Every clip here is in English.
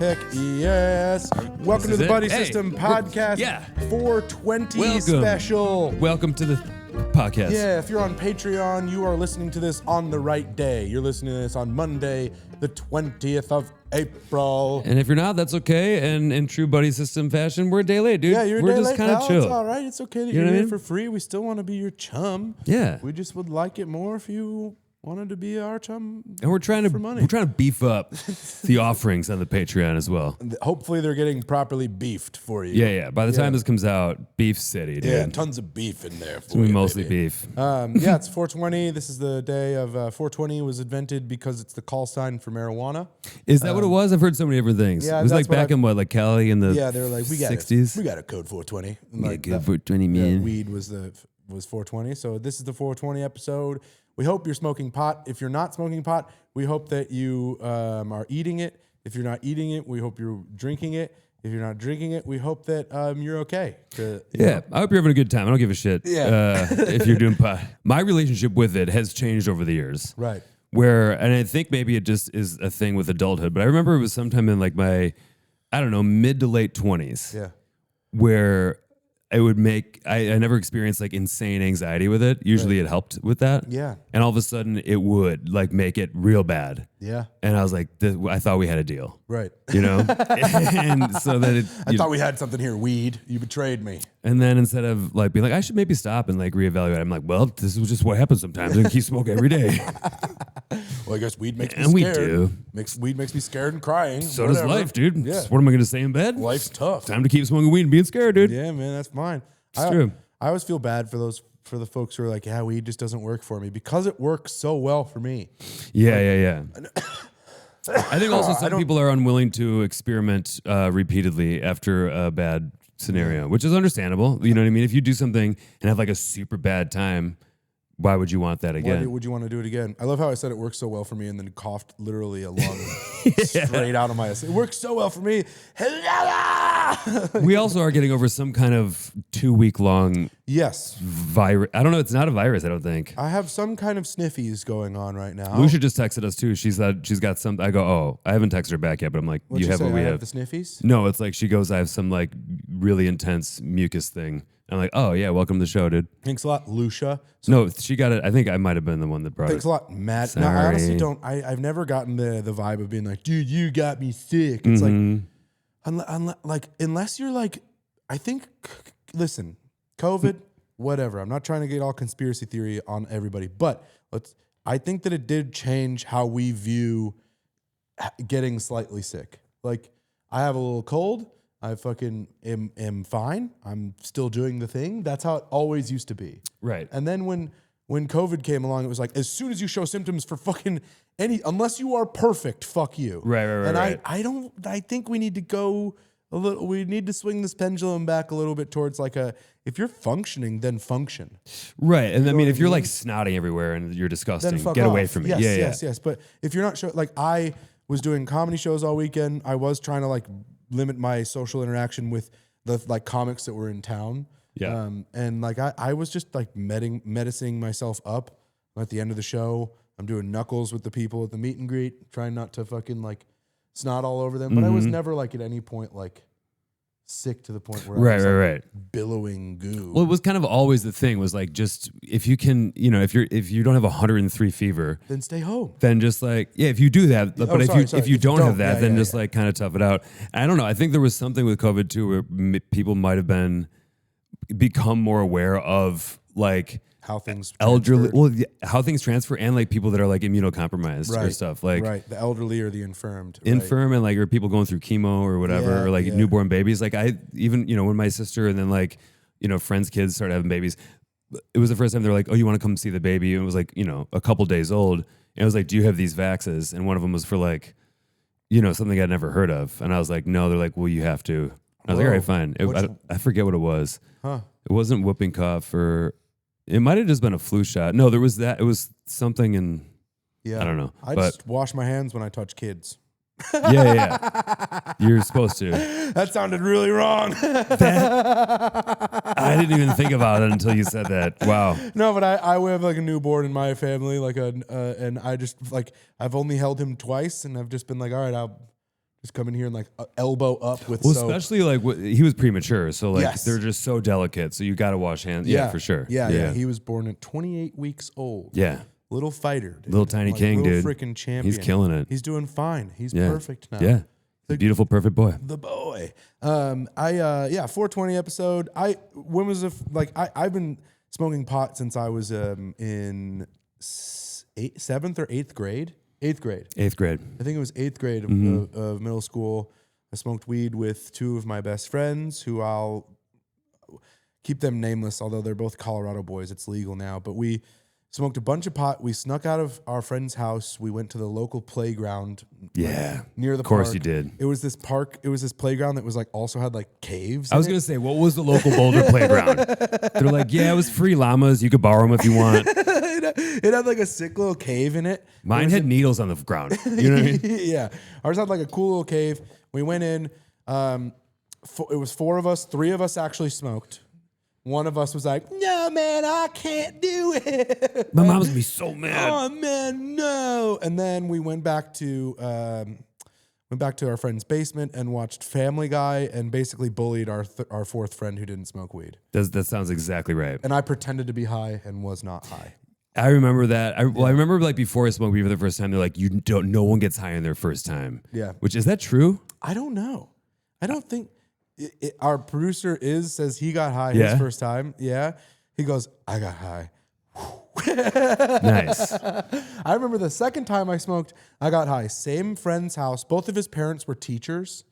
Heck yes. Welcome to the Buddy System Podcast 420 special. Welcome to the podcast. Yeah, if you're on Patreon, you are listening to this on the right day. You're listening to this on Monday, the 20th of April. And if you're not, that's okay. And in true Buddy System fashion, we're a day late, dude. Yeah, you're a we're day just late, kind of pal. chill. It's all right. It's okay that You know you're what I here mean? for free. We still want to be your chum. Yeah. We just would like it more if you wanted to be our chum. And we're trying for money. to beef up the offerings on the Patreon as well. Hopefully they're getting properly beefed for you. Yeah. By the time this comes out, Beef City, dude. Yeah, tons of beef in there for It's gonna you, be mostly baby. beef. Yeah, it's 420. This is the day of 420 was invented because it's the call sign for marijuana. Is that what it was? I've heard so many different things. Yeah, it was that's like back in what, like Cali in the Yeah, they were like, we got 60s? We got a code 420. And Yeah, like good that- for 20 yeah, million. weed was 420. So this is the 420 episode. We hope you're smoking pot. If you're not smoking pot, we hope that you are eating it. If you're not eating it, we hope you're drinking it. If you're not drinking it, we hope that you're okay. Yeah, I hope you're having a good time. I don't give a shit if you're doing pot. My relationship with it has changed over the years. Right. And I think maybe it just is a thing with adulthood, but I remember it was sometime in like my, I don't know, mid to late 20s Yeah. where it would make, I never experienced like insane anxiety with it. Usually it helped with that. Yeah. And all of a sudden it would like make it real bad. Yeah. And I was like, I thought we had a deal. Right. You know? And so then I thought we had something here. Weed. You betrayed me. And then instead of like being like, I should maybe stop and like reevaluate, I'm like, well, this is just what happens sometimes. I keep smoking every day. Well, I guess weed makes me And we scared. do. Weed makes me scared and crying. So Whatever. does life, dude. Yeah. So what am I going to say in bed? Life's tough. Time to keep smoking weed and being scared, dude. Yeah, man, that's fine. It's true. I always feel bad for the folks who are like, yeah, weed just doesn't work for me because it works so well for me. Yeah. I think also some people are unwilling to experiment repeatedly after a bad scenario, which is understandable. You know what I mean? If you do something and have like a super bad time, why would you want that again? Why would you want to do it again? I love how I said it works so well for me and then coughed literally a lung straight out of my ass. It works so well for me. We also are getting over some kind of 2-week-long Yes. virus. I don't know. It's not a virus, I don't think. I have some kind of sniffies going on right now. Lucia just texted us too. She said she's got some. I go, oh, I haven't texted her back yet, but I'm like, What'd you she have say? what we I have. the sniffies? No, it's like she goes, I have some like really intense mucus thing. I'm like, oh yeah, welcome to the show, dude. Thanks a lot, Lucia. No, she got it. I think I might have been the one that brought Thanks it. a lot, Matt. No, I honestly don't. I've never gotten the vibe of being like, dude, you got me sick. It's like, unless you're like, I think, listen, COVID, whatever. I'm not trying to get all conspiracy theory on everybody, but I think that it did change how we view getting slightly sick. Like, I have a little cold. I fucking am fine. I'm still doing the thing. That's how it always used to be. Right. And then when COVID came along, it was like, as soon as you show symptoms for fucking unless you are perfect, fuck you. Right. And right. I think we need to go we need to swing this pendulum back a little bit towards like if you're functioning, then function. Right. And I mean, if you're like snotting everywhere and you're disgusting, Then fuck get off. away from me. Yes. But if you're not like I was doing comedy shows all weekend, I was trying to like limit my social interaction with the like comics that were in town. Yeah. And like I was just like medicing myself up at the end of the show. I'm doing knuckles with the people at the meet and greet, trying not to fucking like snot all over them. But I was never like at any point like sick to the point where I was like billowing goo. Well, it was kind of always the thing was like, just if you can, you know, if you don't have 103 fever, then stay home. then just like, yeah, if you do that, but if you don't have that, then just like kind of tough it out. I don't know. I think there was something with COVID too, where people might have become more aware of like how things elderly, transfer. how things transfer, and like people that are like immunocompromised or stuff like the elderly or the infirmed, infirm, and like or people going through chemo or whatever, or like newborn babies. Like I even when my sister and then like friends' kids started having babies, it was the first time they're like, oh, you want to come see the baby? And it was like a couple days old, and I was like, do you have these vaxes? And one of them was for like something I'd never heard of, and I was like, no. They're like, well, you have to. I was like, all right, fine. I forget what it was. Huh? It wasn't whooping cough or. It might have just been a flu shot. No, there was that. It was something in. Yeah, I don't know. I just wash my hands when I touch kids. Yeah. You're supposed to. That sounded really wrong. I didn't even think about it until you said that. Wow. No, but I have like a newborn in my family, like and I just like I've only held him twice, and I've just been like, all right, I'll just come in here and like elbow up with well, soap. especially like he was premature, so like Yes. they're just so delicate. So you got to wash hands. Yeah, for sure. Yeah. He was born at 28 weeks old. Yeah. Little fighter, dude. Little tiny king, little dude. Freaking champion. He's killing it. He's doing fine. He's perfect now. Yeah. The beautiful, perfect boy. The boy. 420 episode. I've been smoking pot since I was in 7th or 8th grade. 8th grade. 8th grade. I think it was 8th grade of middle school. I smoked weed with 2 of my best friends, who I'll keep them nameless, although they're both Colorado boys. It's legal now. But we smoked a bunch of pot. We snuck out of our friend's house. We went to the local playground. Yeah. Near the park. Of course you did. It was this park. It was this playground that was like also had like caves. I was going to say, what was the local Boulder playground? They're like, yeah, it was free llamas. You could borrow them if you want. It had like a sick little cave in it. Mine had needles on the ground. You know what I mean? Yeah. Ours had like a cool little cave. We went in. It was 4 of us. 3 of us actually smoked. One of us was like, no, man, I can't do it. My mom's gonna be so mad. Oh, man, no. And then we went back to our friend's basement and watched Family Guy and basically bullied our 4th friend who didn't smoke weed. That sounds exactly right. And I pretended to be high and was not high. I remember that. I remember like before I smoked weed for the first time, they're like, no one gets high on their first time. Yeah. Which, is that true? I don't know. I don't think... our producer says he got high his first time. Yeah. He goes, I got high. Nice. I remember the second time I smoked, I got high. Same friend's house. Both of his parents were teachers.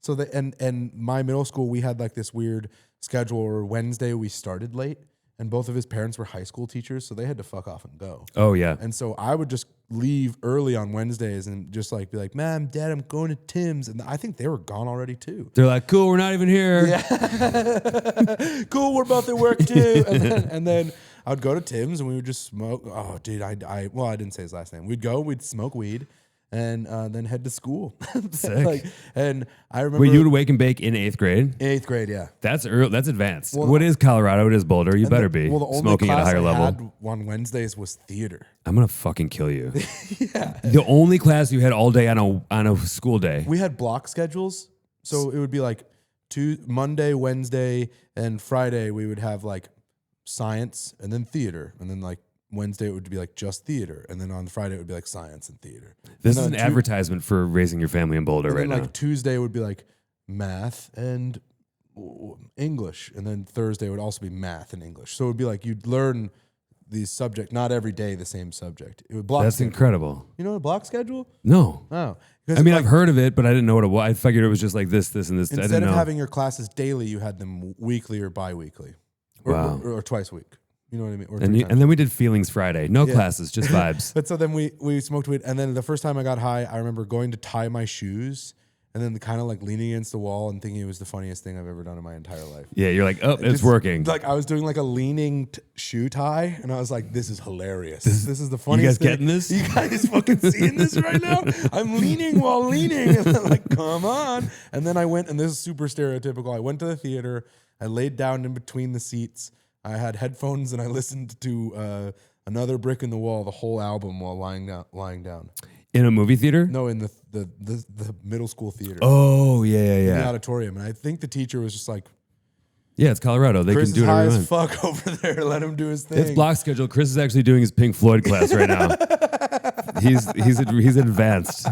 So and my middle school, we had like this weird schedule where Wednesday we started late, and both of his parents were high school teachers, so they had to fuck off and go. Oh yeah. And so I would just leave early on Wednesdays and just like be like, Mom, Dad, I'm going to Tim's. And I think they were gone already too. They're like, cool, we're not even here. Yeah. Cool, we're both at work too. And then I would go to Tim's and we would just smoke. Oh, dude, I didn't say his last name. We'd smoke weed and then head to school. Sick. And I remember. Wait, you would wake and bake in 8th grade? 8th grade, yeah. That's early, that's advanced. Well, what is Colorado? It is Boulder. You better be the only smoking at a class higher I level. had on Wednesdays was theater. I'm gonna fucking kill you. Yeah. The only class you had all day on a school day. We had block schedules, so it would be like Monday, Wednesday, and Friday we would have like science and then theater, and then like Wednesday it would be like just theater, and then on Friday it would be like science and theater. This is an advertisement for raising your family in Boulder right now. Like Tuesday would be like math and English, and then Thursday would also be math and English. So it would be like you'd learn these subjects, not every day the same subject. It would block. That's schedule. incredible. You know what a block schedule? No. Oh, I mean, I've heard of it, but I didn't know what it was. I figured it was just like this, and this. Instead of having your classes daily, you had them weekly or bi-weekly, or twice a week. You know what I mean? Or and then we did Feelings Friday. No classes, just vibes. But so then we smoked weed, and then the first time I got high, I remember going to tie my shoes, and then kind of like leaning against the wall and thinking it was the funniest thing I've ever done in my entire life. Yeah, you're like, oh, it's working. Like I was doing like a leaning shoe tie, and I was like, this is hilarious. This is the funniest thing. You guys getting this? You guys fucking seeing this right now? I'm leaning while leaning. And I'm like, come on. And then I went, and this is super stereotypical. I went to the theater. I laid down in between the seats. I had headphones, and I listened to Another Brick in the Wall, the whole album, while lying down. In a movie theater? No, in the middle school theater. Oh, yeah. In the auditorium. And I think the teacher was just like, yeah, it's Colorado. They Chris can do is whatever high they as want. fuck over there. Let him do his thing. It's block schedule. Chris is actually doing his Pink Floyd class right now. he's advanced.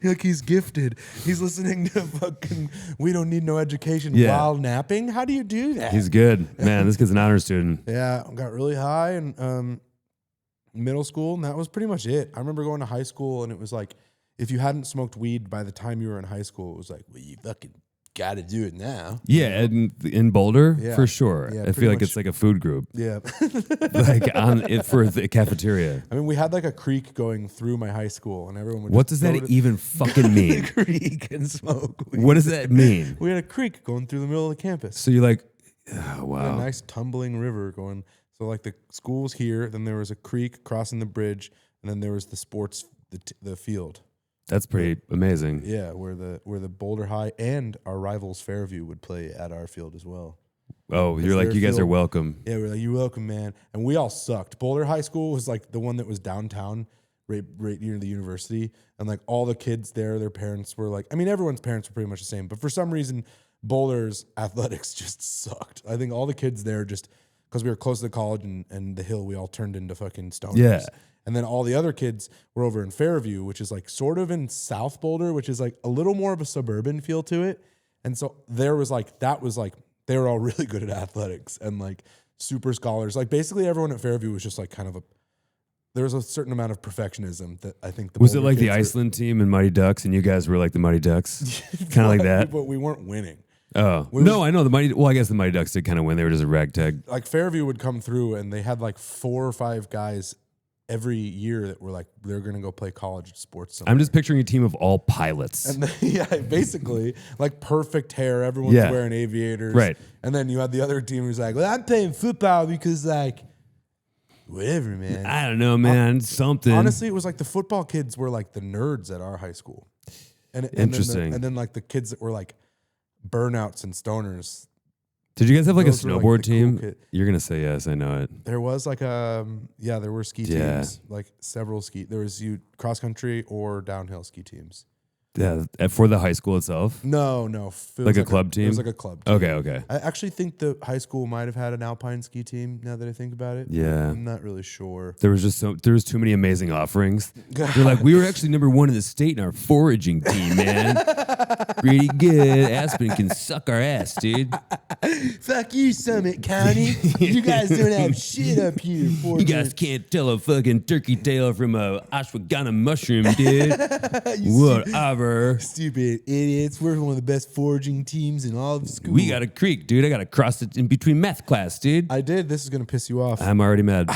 Like he's gifted. He's listening to fucking We Don't Need No Education while napping. How do you do that? He's good. Man, this kid's an honor student. Yeah, I got really high in middle school, and that was pretty much it. I remember going to high school, and it was like, if you hadn't smoked weed by the time you were in high school, it was like, well, you fucking got to do it now. Yeah, and in Boulder, Yeah. for sure. Yeah, I feel like it's like a food group. Yeah. Like for the cafeteria. I mean, we had like a creek going through my high school, and everyone would What just does go that to even fucking mean? the creek and smoke weed. What does that mean? We had a creek going through the middle of the campus. So you're like, oh, We had a wow. nice tumbling river going. So like the school was here, then there was a creek crossing the bridge, and then there was the sports, the field. That's pretty amazing. Yeah, where the Boulder High and our rivals Fairview would play at our field as well. Oh, you're like, you guys are welcome. Yeah, we're like, you're welcome, man. And we all sucked. Boulder High School was like the one that was downtown, right near the university, and like all the kids there, their parents were like, I mean, everyone's parents were pretty much the same, but for some reason, Boulder's athletics just sucked. I think all the kids there just because we were close to the college and the hill, we all turned into fucking stoners. Yeah. And then all the other kids were over in Fairview, which is like sort of in South Boulder, which is like a little more of a suburban feel to it. And so there was like, they were all really good at athletics and like super scholars. Like basically everyone at Fairview was just like kind of there was a certain amount of perfectionism that I think was it like the Iceland team and Mighty Ducks and you guys were like the Mighty Ducks? Kind of like that? But we weren't winning. Oh. No, I know I guess the Mighty Ducks did kind of win. They were just a ragtag. Like Fairview would come through and they had like 4 or 5 guys every year that were like, they're going to go play college sports somewhere. I'm just picturing a team of all pilots. And then, basically like perfect hair. Everyone's wearing aviators. Right. And then you had the other team who's like, well, I'm playing football because like, whatever, man. I don't know, man. Something. Honestly, it was like the football kids were like the nerds at our high school. Interesting. And then like the kids that were like burnouts and stoners. Did you guys have like a snowboard like team? Cool You're going to say yes, I know it. There was like there were ski teams, like several ski. There was cross country or downhill ski teams. Yeah, for the high school itself? No. Like a club team? It was like a club team. Okay. I actually think the high school might have had an alpine ski team now that I think about it. Yeah. I'm not really sure. There was too many amazing offerings. They're like, we were actually number 1 in the state in our foraging team, man. Pretty good. Aspen can suck our ass, dude. Fuck you, Summit County. You guys don't have shit up here. You guys can't tell a fucking turkey tail from a ashwagandha mushroom, dude. Whatever. Stupid idiots. We're one of the best foraging teams in all of school. We got a creek, dude. I got to cross it in between math class, dude. I did. This is going to piss you off. I'm already mad.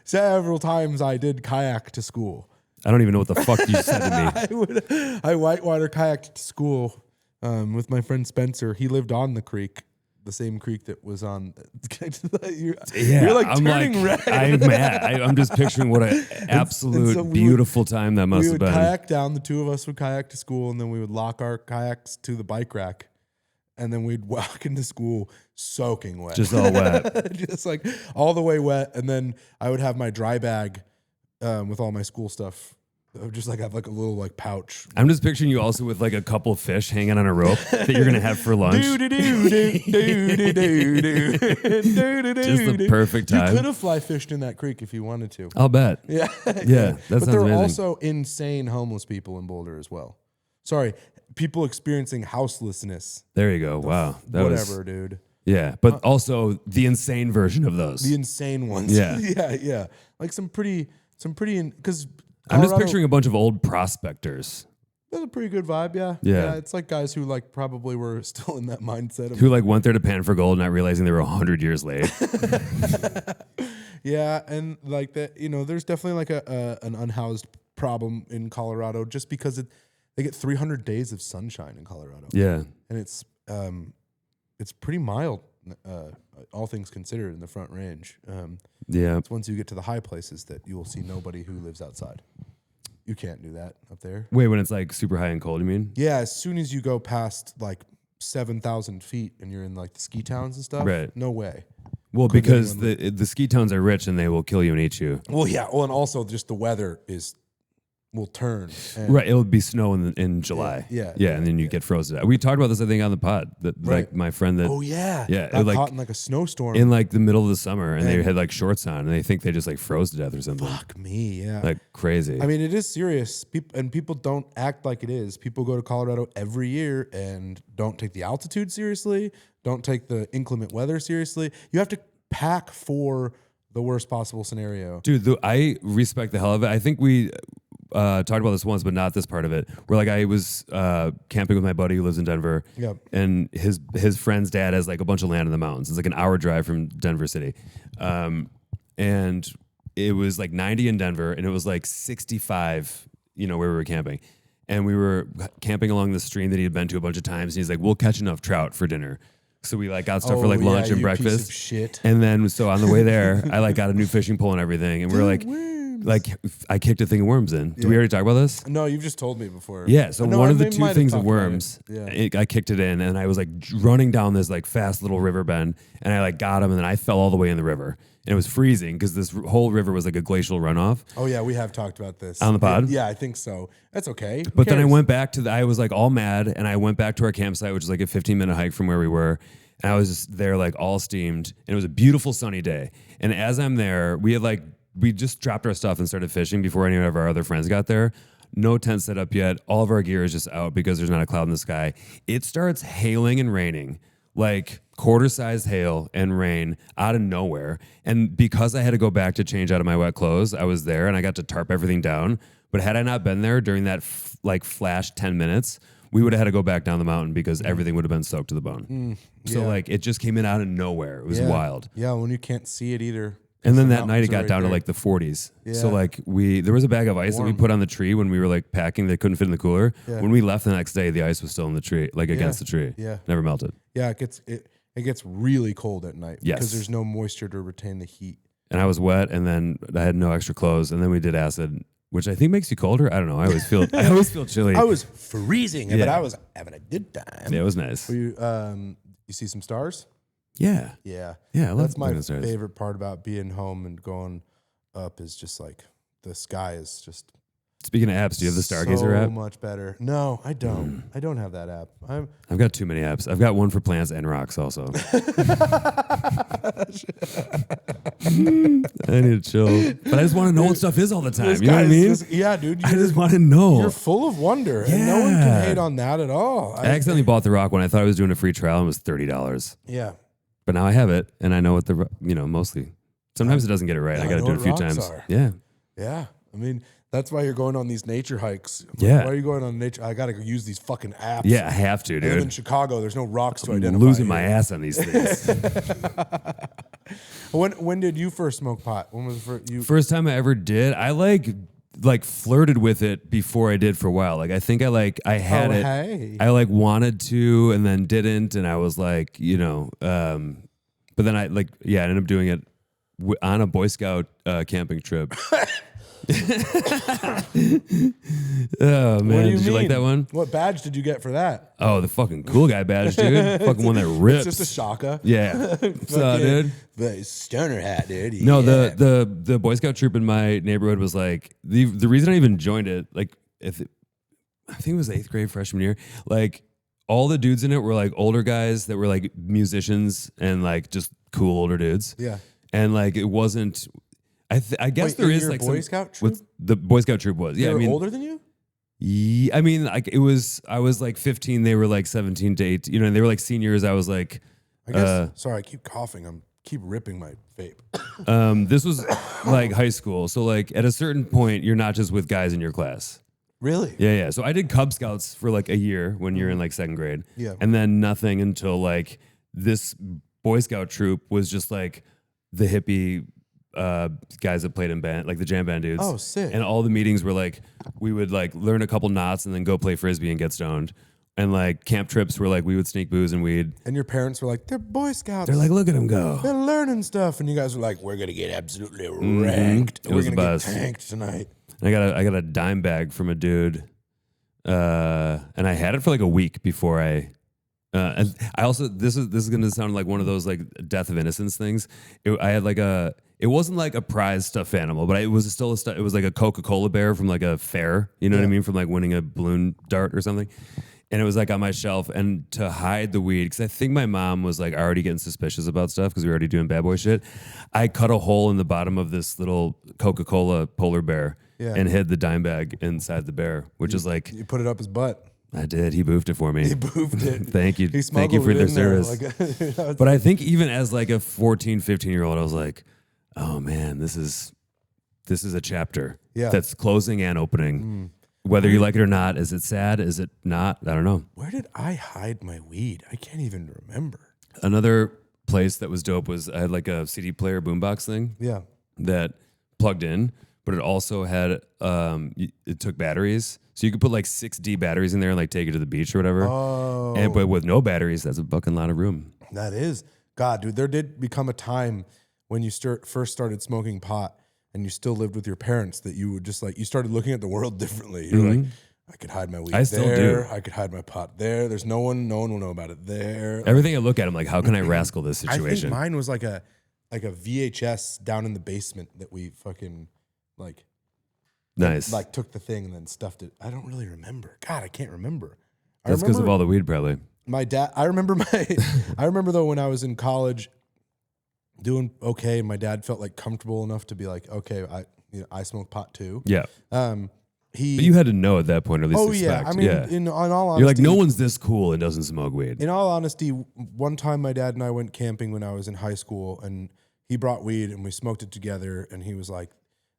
Several times I did kayak to school. I don't even know what the fuck you said to me. I whitewater kayaked to school with my friend Spencer. He lived on the creek. The same creek that was on. You're like turning red. I'm mad. I'm just picturing what an absolute beautiful time that must have been. We would kayak down. The 2 of us would kayak to school, and then we would lock our kayaks to the bike rack, and then we'd walk into school soaking wet, just all wet, just like all the way wet. And then I would have my dry bag with all my school stuff. I would just like have like a little like pouch. I'm just picturing you also with like a couple of fish hanging on a rope that you're gonna have for lunch. Just the perfect time. You could have fly fished in that creek if you wanted to. I'll bet. Yeah. That sounds there are amazing. also insane homeless people in Boulder as well. Sorry, people experiencing houselessness. There you go. Wow. Whatever, dude. Yeah, but also the insane version of those. The insane ones. Yeah. Yeah. Like some pretty, because I'm just picturing a bunch of old prospectors. That's a pretty good vibe, yeah. Yeah. It's like guys who like probably were still in that mindset. Who like went there to pan for gold, not realizing they were 100 years late. Yeah, and like that, there's definitely like an unhoused problem in Colorado just because they get 300 days of sunshine in Colorado. Yeah. And it's pretty mild, all things considered, in the Front Range. It's once you get to the high places that you will see nobody who lives outside. You can't do that up there. Wait, when it's like super high and cold, you mean? Yeah, as soon as you go past like 7,000 feet and you're in like the ski towns and stuff, right? No way. Well, because the ski towns are rich and they will kill you and eat you. Well, yeah. Well, and also just the weather will turn. Right. It'll be snow in July. Yeah. And then you get frozen. We talked about this, I think, on the pod. Like my friend that. Oh, yeah. Yeah. Got caught in like a snowstorm. In like the middle of the summer and they had like shorts on and they think they just like froze to death or something. Fuck me. Yeah. Like crazy. I mean, it is serious. People don't act like it is. People go to Colorado every year and don't take the altitude seriously, don't take the inclement weather seriously. You have to pack for the worst possible scenario. Dude, I respect the hell of it. I think we talked about this once, but not this part of it. Where like I was camping with my buddy who lives in Denver, and his friend's dad has like a bunch of land in the mountains. It's like an hour drive from Denver City, and it was like 90 in Denver, and it was like 65, where we were camping, and we were camping along the stream that he had been to a bunch of times. And he's like, "We'll catch enough trout for dinner." So we like got stuff for like lunch and breakfast. Piece of shit. And then so on the way there, I like got a new fishing pole and everything, and we were like. worms? Like I kicked a thing of worms in. Did we already talk about this? No, you've just told me before. Yeah. So one of the two things of worms, Yeah. I kicked it in, and I was like running down this like fast little river bend, and I like got him, and then I fell all the way in the river, and it was freezing because this whole river was like a glacial runoff. Oh yeah, we have talked about this on the pod. Yeah, I think so. That's okay. But then I went back I was like all mad, and I went back to our campsite, which is like a 15-minute hike from where we were. And I was just there like all steamed, and it was a beautiful sunny day. And as I'm there, we just dropped our stuff and started fishing before any of our other friends got there. No tent set up yet. All of our gear is just out because there's not a cloud in the sky. It starts hailing and raining, like quarter-sized hail and rain out of nowhere. And because I had to go back to change out of my wet clothes, I was there and I got to tarp everything down. But had I not been there during that flash 10 minutes, we would have had to go back down the mountain because everything would have been soaked to the bone. So like it just came in out of nowhere. It was wild. Yeah, when you can't see it either. And then that night it got down to like the 40s. Yeah. So like there was a bag of ice that we put on the tree when we were like packing that couldn't fit in the cooler. Yeah. When we left the next day, the ice was still in the tree, like against the tree. Yeah. Never melted. Yeah, it gets really cold at night because there's no moisture to retain the heat. And I was wet, and then I had no extra clothes, and then we did acid, which I think makes you colder. I don't know. I always feel chilly. I was freezing, but I was having a good time. Yeah, it was nice. You see some stars? Yeah. Yeah. Yeah, that's my favorite part about being home and going up is just like the sky is just. Speaking of apps, do you have the Stargazer app? So much better. No, I don't. I don't have that app. I've got too many apps. I've got one for plants and rocks also. I need to chill. But I just want to know what stuff is all the time. You know what I mean? Yeah, dude. I just want to know. You're full of wonder. Yeah. And no one can hate on that at all. I accidentally bought the rock when I thought I was doing a free trial and it was $30. Yeah. But now I have it and I know what mostly. Sometimes it doesn't get it right. I got to do it a few times. Yeah. Yeah. I mean, that's why you're going on these nature hikes. Yeah. Why are you going on nature? I got to use these fucking apps. Yeah, I have to, dude. I live in Chicago. There's no rocks to identify. I'm losing my ass on these things. When did you first smoke pot? When was the first time I ever did? I like flirted with it before I did for a while. Like I think I had it. Hey. I like wanted to and then didn't, and I was like, but then I ended up doing it on a Boy Scout camping trip. Oh man, did you like that one? What badge did you get for that? Oh, the fucking cool guy badge, dude. Fucking one that rips. It's just a shaka. Yeah. What's up, dude? The stoner hat, dude. Yeah. No, the Boy Scout troop in my neighborhood was like the reason I even joined it. Like I think it was 8th grade freshman year. Like all the dudes in it were like older guys that were like musicians and like just cool older dudes. Yeah. And like it wasn't. I guess there is like Boy Scout troop? The Boy Scout troop was. They were older than you? Yeah, I mean, like I was like 15. They were like 17 to 18. And they were like seniors. I was like, I guess. Sorry, I keep coughing. Keep ripping my vape. This was like high school. So like at a certain point, you're not just with guys in your class. Really? Yeah. So I did Cub Scouts for like a year when you're in like 2nd grade. Yeah. And then nothing until like this Boy Scout troop was just like the hippie guys that played in band, like the jam band dudes. Oh, sick. And all the meetings were like, we would like learn a couple knots and then go play Frisbee and get stoned. And like camp trips were like, we would sneak booze and weed. And your parents were like, they're Boy Scouts. They're like, look at them go. They're learning stuff. And you guys were like, we're going to get absolutely wrecked. It was we're going to get tanked tonight. And I got a dime bag from a dude. And I had it for like a week before and I also, this is going to sound like one of those like death of innocence things. I had like it wasn't like a prize stuffed animal, but it was still it was like a Coca-Cola bear from like a fair, you know what I mean? From like winning a balloon dart or something. And it was like on my shelf, and to hide the weed, because I think my mom was like already getting suspicious about stuff because we were already doing bad boy shit. I cut a hole in the bottom of this little Coca-Cola polar bear and hid the dime bag inside the bear, which is like... You put it up his butt. I did. He boofed it for me. He boofed it. Thank you. Thank you for their service. But I think even as like a 14, 15-year-old, I was like, oh man, this is a chapter that's closing and opening. Whether you like it or not, is it sad? Is it not? I don't know. Where did I hide my weed? I can't even remember. Another place that was dope was I had like a CD player boombox thing. Yeah. That plugged in, but it also had it took batteries. So you could put like 6D batteries in there and like take it to the beach or whatever. Oh. But with no batteries, that's a fucking lot of room. That is. God, dude, there did become a time when you first started smoking pot and you still lived with your parents, that you would just like, you started looking at the world differently. You're like, I could hide my weed there. Still do. I could hide my pot there. There's no one will know about it there. Everything I look at, I'm like, how can I rascal this I think situation? mine was like a VHS down in the basement that we fucking like. Nice. Like took the thing and then stuffed it. I don't really remember. God, I can't remember. That's because of all the weed, probably. My dad. I remember though when I was in college, doing okay. My dad felt like comfortable enough to be like, okay, I smoke pot too. Yeah. But you had to know at that point, or at least expect. Yeah. I mean, in all honesty, you're like, no one's this cool and doesn't smoke weed. In all honesty, one time my dad and I went camping when I was in high school, and he brought weed and we smoked it together, and he was like,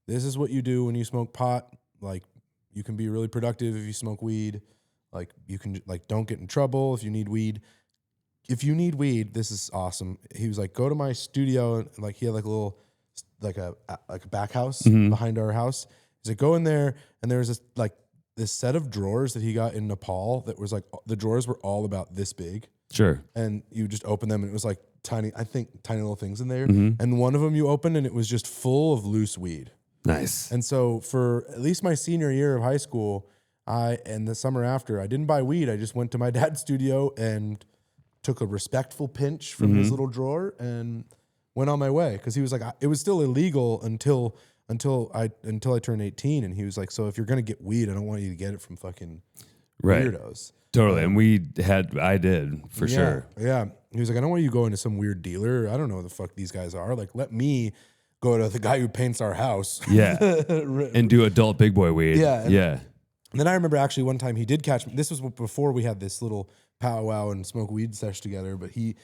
this is what you do when you smoke pot. Like, you can be really productive if you smoke weed. Like, you can, like, don't get in trouble if you need weed. If you need weed, this is awesome. He was like, go to my studio. And like, he had like a little, like a back house behind our house. He's like, go in there. And there was this set of drawers that he got in Nepal that was like, the drawers were all about this big. Sure. And you just open them and it was like tiny little things in there. And one of them you opened and it was just full of loose weed. Nice. And so for at least my senior year of high school, and the summer after, I didn't buy weed. I just went to my dad's studio and took a respectful pinch from his little drawer and went on my way. Because he was like, it was still illegal until I turned 18. And he was like, so if you're gonna get weed, I don't want you to get it from fucking weirdos. Totally. And I did for sure. Yeah. He was like, I don't want you going to some weird dealer. I don't know who the fuck these guys are. Like, let me go to the guy who paints our house. Yeah. And do adult big boy weed. Yeah. Yeah. And then I remember actually one time he did catch me. This was before we had this little powwow and smoke weed sesh together. But he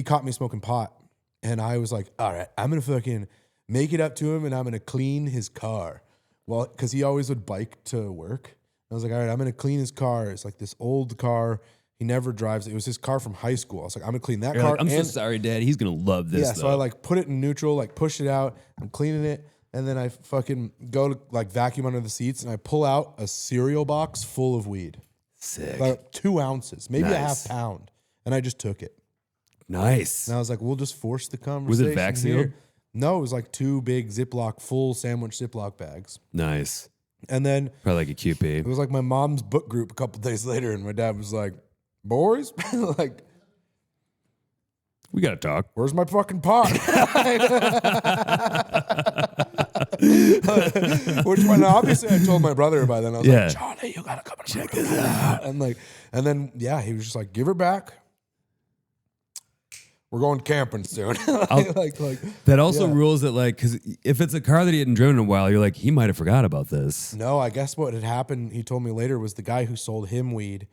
caught me smoking pot, and I was like, all right, I'm gonna fucking make it up to him, and I'm gonna clean his car. Well, because he always would bike to work. I was like, all right, I'm gonna clean his car. It's like this old car. He never drives it. It was his car from high school. I was like, I'm gonna clean that car. Like, I'm so sorry, Dad. He's gonna love this. Yeah, so I like put it in neutral, like push it out. I'm cleaning it, and then I fucking go to like vacuum under the seats, and I pull out a cereal box full of weed. Sick. Like 2 ounces, maybe a half pound, and I just took it. Nice. And I was like, we'll just force the conversation. Was it vac sealed? No, it was like 2 big full sandwich Ziploc bags. Nice. And then probably like a QP. It was like my mom's book group a couple days later, and my dad was like, boys, like, we gotta talk. Where's my fucking pot? Which one? Obviously, I told my brother by then. I was like, Charlie, you gotta come and check this out. And then he was just like, give her back. We're going camping soon. That also rules that, like, because if it's a car that he hadn't driven in a while, you're like, he might have forgot about this. No, I guess what had happened, he told me later, was the guy who sold him weed,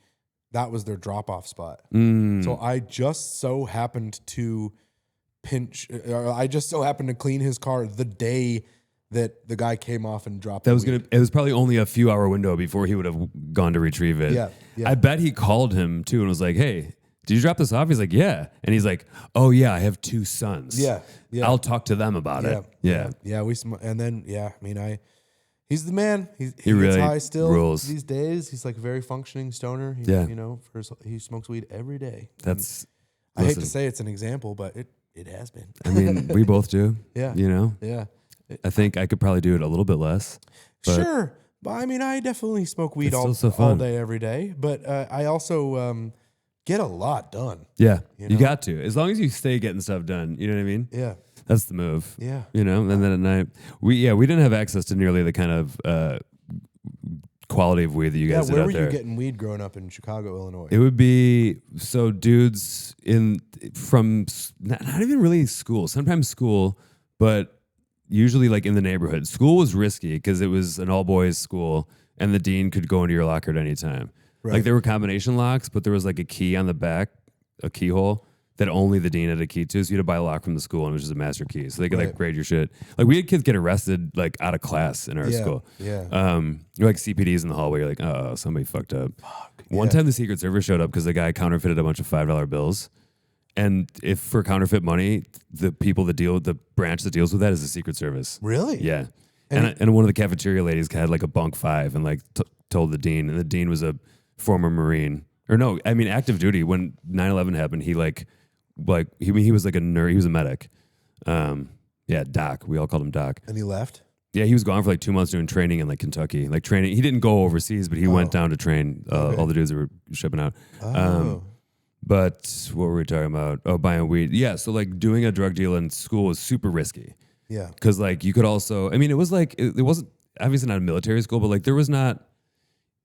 that was their drop-off spot. So I just so happened to clean his car the day that the guy came off and dropped it was probably only a few hour window before he would have gone to retrieve it. Yeah. I bet he called him too and was like, hey, did you drop this off? He's like, yeah. And he's like, oh yeah, I have 2 sons. Yeah. I'll talk to them about it. Yeah. He's the man. He really gets high still rules these days. He's like a very functioning stoner. He smokes weed every day. I hate to say it's an example, but it has been. I mean, we both do. Yeah. Yeah. I think I could probably do it a little bit less. Sure. But I mean, I definitely smoke weed all day, every day. But I also get a lot done. Yeah. You got to. As long as you stay getting stuff done. You know what I mean? Yeah. That's the move. Yeah. And then at night, we didn't have access to nearly the kind of quality of weed that you guys did out there. Where were you getting weed growing up in Chicago, Illinois? It would be dudes from not even really school, sometimes school, but usually like in the neighborhood. School was risky because it was an all boys school and the dean could go into your locker at any time. Right. Like there were combination locks, but there was like a key on the back, a keyhole that only the dean had a key to. So you had to buy a lock from the school and it was just a master key. So they could like grade your shit. Like we had kids get arrested like out of class in our school. Yeah. You're like CPDs in the hallway. You're like, oh, somebody fucked up. One time the Secret Service showed up because the guy counterfeited a bunch of $5 bills. And if for counterfeit money, the branch that deals with that is the Secret Service. Really? Yeah. And one of the cafeteria ladies had like a bunk 5 and like told the dean, and the dean was a former Marine. Or no, I mean active duty. When 9/11 happened, he was like a nerd. He was a medic. Yeah, Doc. We all called him Doc. And he left? Yeah, he was gone for like 2 months doing training in like Kentucky. Like training, he didn't go overseas, but he went down to train all the dudes that were shipping out. But what were we talking about? Oh, buying weed. Yeah, so like doing a drug deal in school was super risky. Yeah. Because like you could also, I mean, it was like, it wasn't obviously not a military school, but like there was not,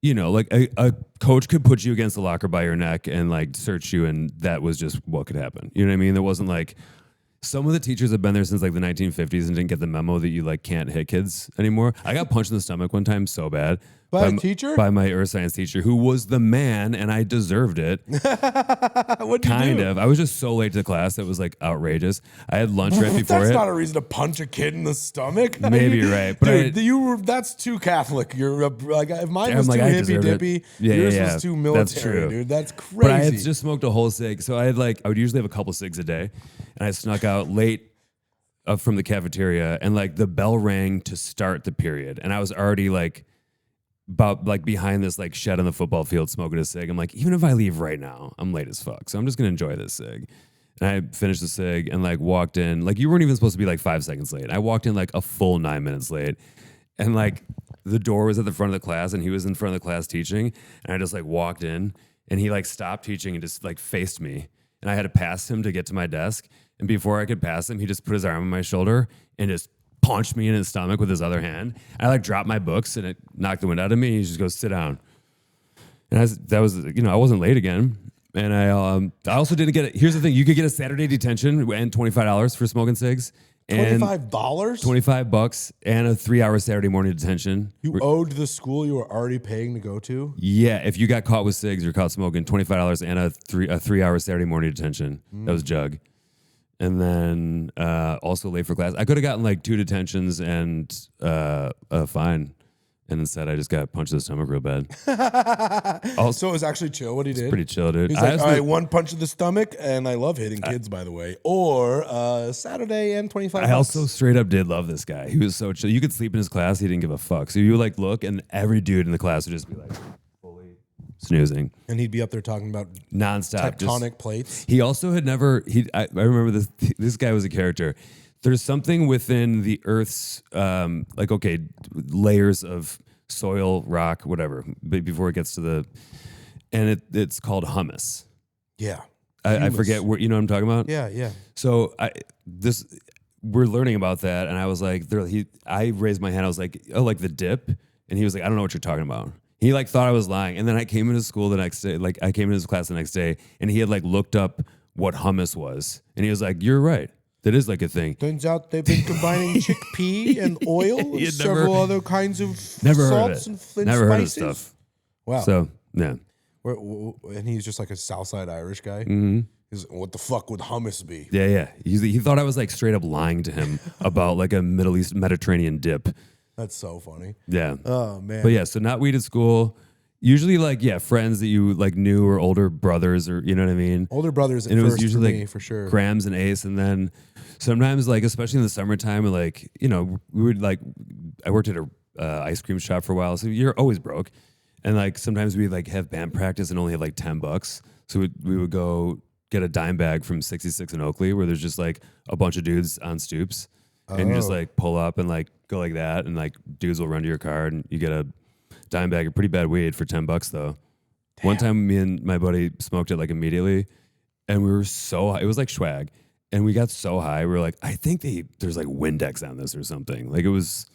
you know, like a coach could put you against the locker by your neck and like search you, and that was just what could happen. You know what I mean? There wasn't like, some of the teachers have been there since like the 1950s and didn't get the memo that you like can't hit kids anymore. I got punched in the stomach one time so bad. By a teacher? By my earth science teacher, who was the man, and I deserved it. What did you do? Kind of. I was just so late to class that was like outrageous. I had lunch right before That's it. not a reason to punch a kid in the stomach. Maybe you're right, but dude, that's too Catholic. You're like, if mine was I'm too like, I hippy deserve it. dippy, Yeah, yours yeah, was too that's military, true. dude. That's crazy. But I had just smoked a whole cig, so I would usually have a couple cigs a day, and I snuck out late from the cafeteria, and like the bell rang to start the period, and I was already like about like behind this like shed on the football field smoking a cig. I'm like, even if I leave right now, I'm late as fuck, so I'm just gonna enjoy this cig. And I finished the cig and like walked in, like you weren't even supposed to be like 5 seconds late. I walked in like a full 9 minutes late, and like the door was at the front of the class, and he was in front of the class teaching, and I just like walked in, and he like stopped teaching and just like faced me, and I had to pass him to get to my desk. And before I could pass him, he just put his arm on my shoulder and just punched me in his stomach with his other hand. I like dropped my books and it knocked the wind out of me. And he just goes, sit down. And that was, you know, I wasn't late again. And I also didn't get it. Here's the thing. You could get a Saturday detention and $25 for smoking cigs. And $25? $25 and a 3-hour Saturday morning detention. You owed the school you were already paying to go to? Yeah. If you got caught with cigs, you're caught smoking, $25 and a 3-hour Saturday morning detention. That was Jug. And then also late for class. I could have gotten like 2 detentions and a fine. And instead, I just got punched in the stomach real bad. So it was actually chill what he did? Pretty chill, dude. He's like, all right, 1 punch in the stomach, and I love hitting kids, by the way. Or Saturday and $25. I also straight up did love this guy. He was so chill. You could sleep in his class. He didn't give a fuck. So you would like look, and every dude in the class would just be like fully snoozing. And he'd be up there talking about nonstop tectonic plates. He also had never. I remember this. This guy was a character. There's something within the Earth's layers of soil, rock, whatever. Before it gets to the, and it's called humus. Yeah, I forget what you know what I'm talking about. Yeah. So we're learning about that, and I was like, I raised my hand. I was like, oh, like the dip, and he was like, I don't know what you're talking about. He like thought I was lying, and then I came into school the next day. Like I came into his class the next day, and he had like looked up what hummus was, and he was like, "You're right. That is like a thing." Turns out they've been combining chickpea and oil and several other kinds of salts and spices. Never heard of stuff. Wow. So yeah. And he's just like a Southside Irish guy. Mm-hmm. He's, what the fuck would hummus be? Yeah. He thought I was like straight up lying to him about like a Middle East Mediterranean dip. That's so funny. Yeah. Oh man. But yeah, so not weed at school. Usually like friends that you like knew or older brothers or you know what I mean? Older brothers at and it was first usually for me, like for sure. Grams and Ace, and then sometimes like especially in the summertime, like we would like I worked at a ice cream shop for a while, so you're always broke. And like sometimes we'd like have band practice and only have like $10. So we would go get a dime bag from 66 in Oakley where there's just like a bunch of dudes on stoops. And you just like pull up and like go like that, and like dudes will run to your car, and you get a dime bag of pretty bad weed for $10 though. Damn. One time, me and my buddy smoked it like immediately, and we were so high. It was like swag, and we got so high. We were like, I think there's like Windex on this or something. Like it was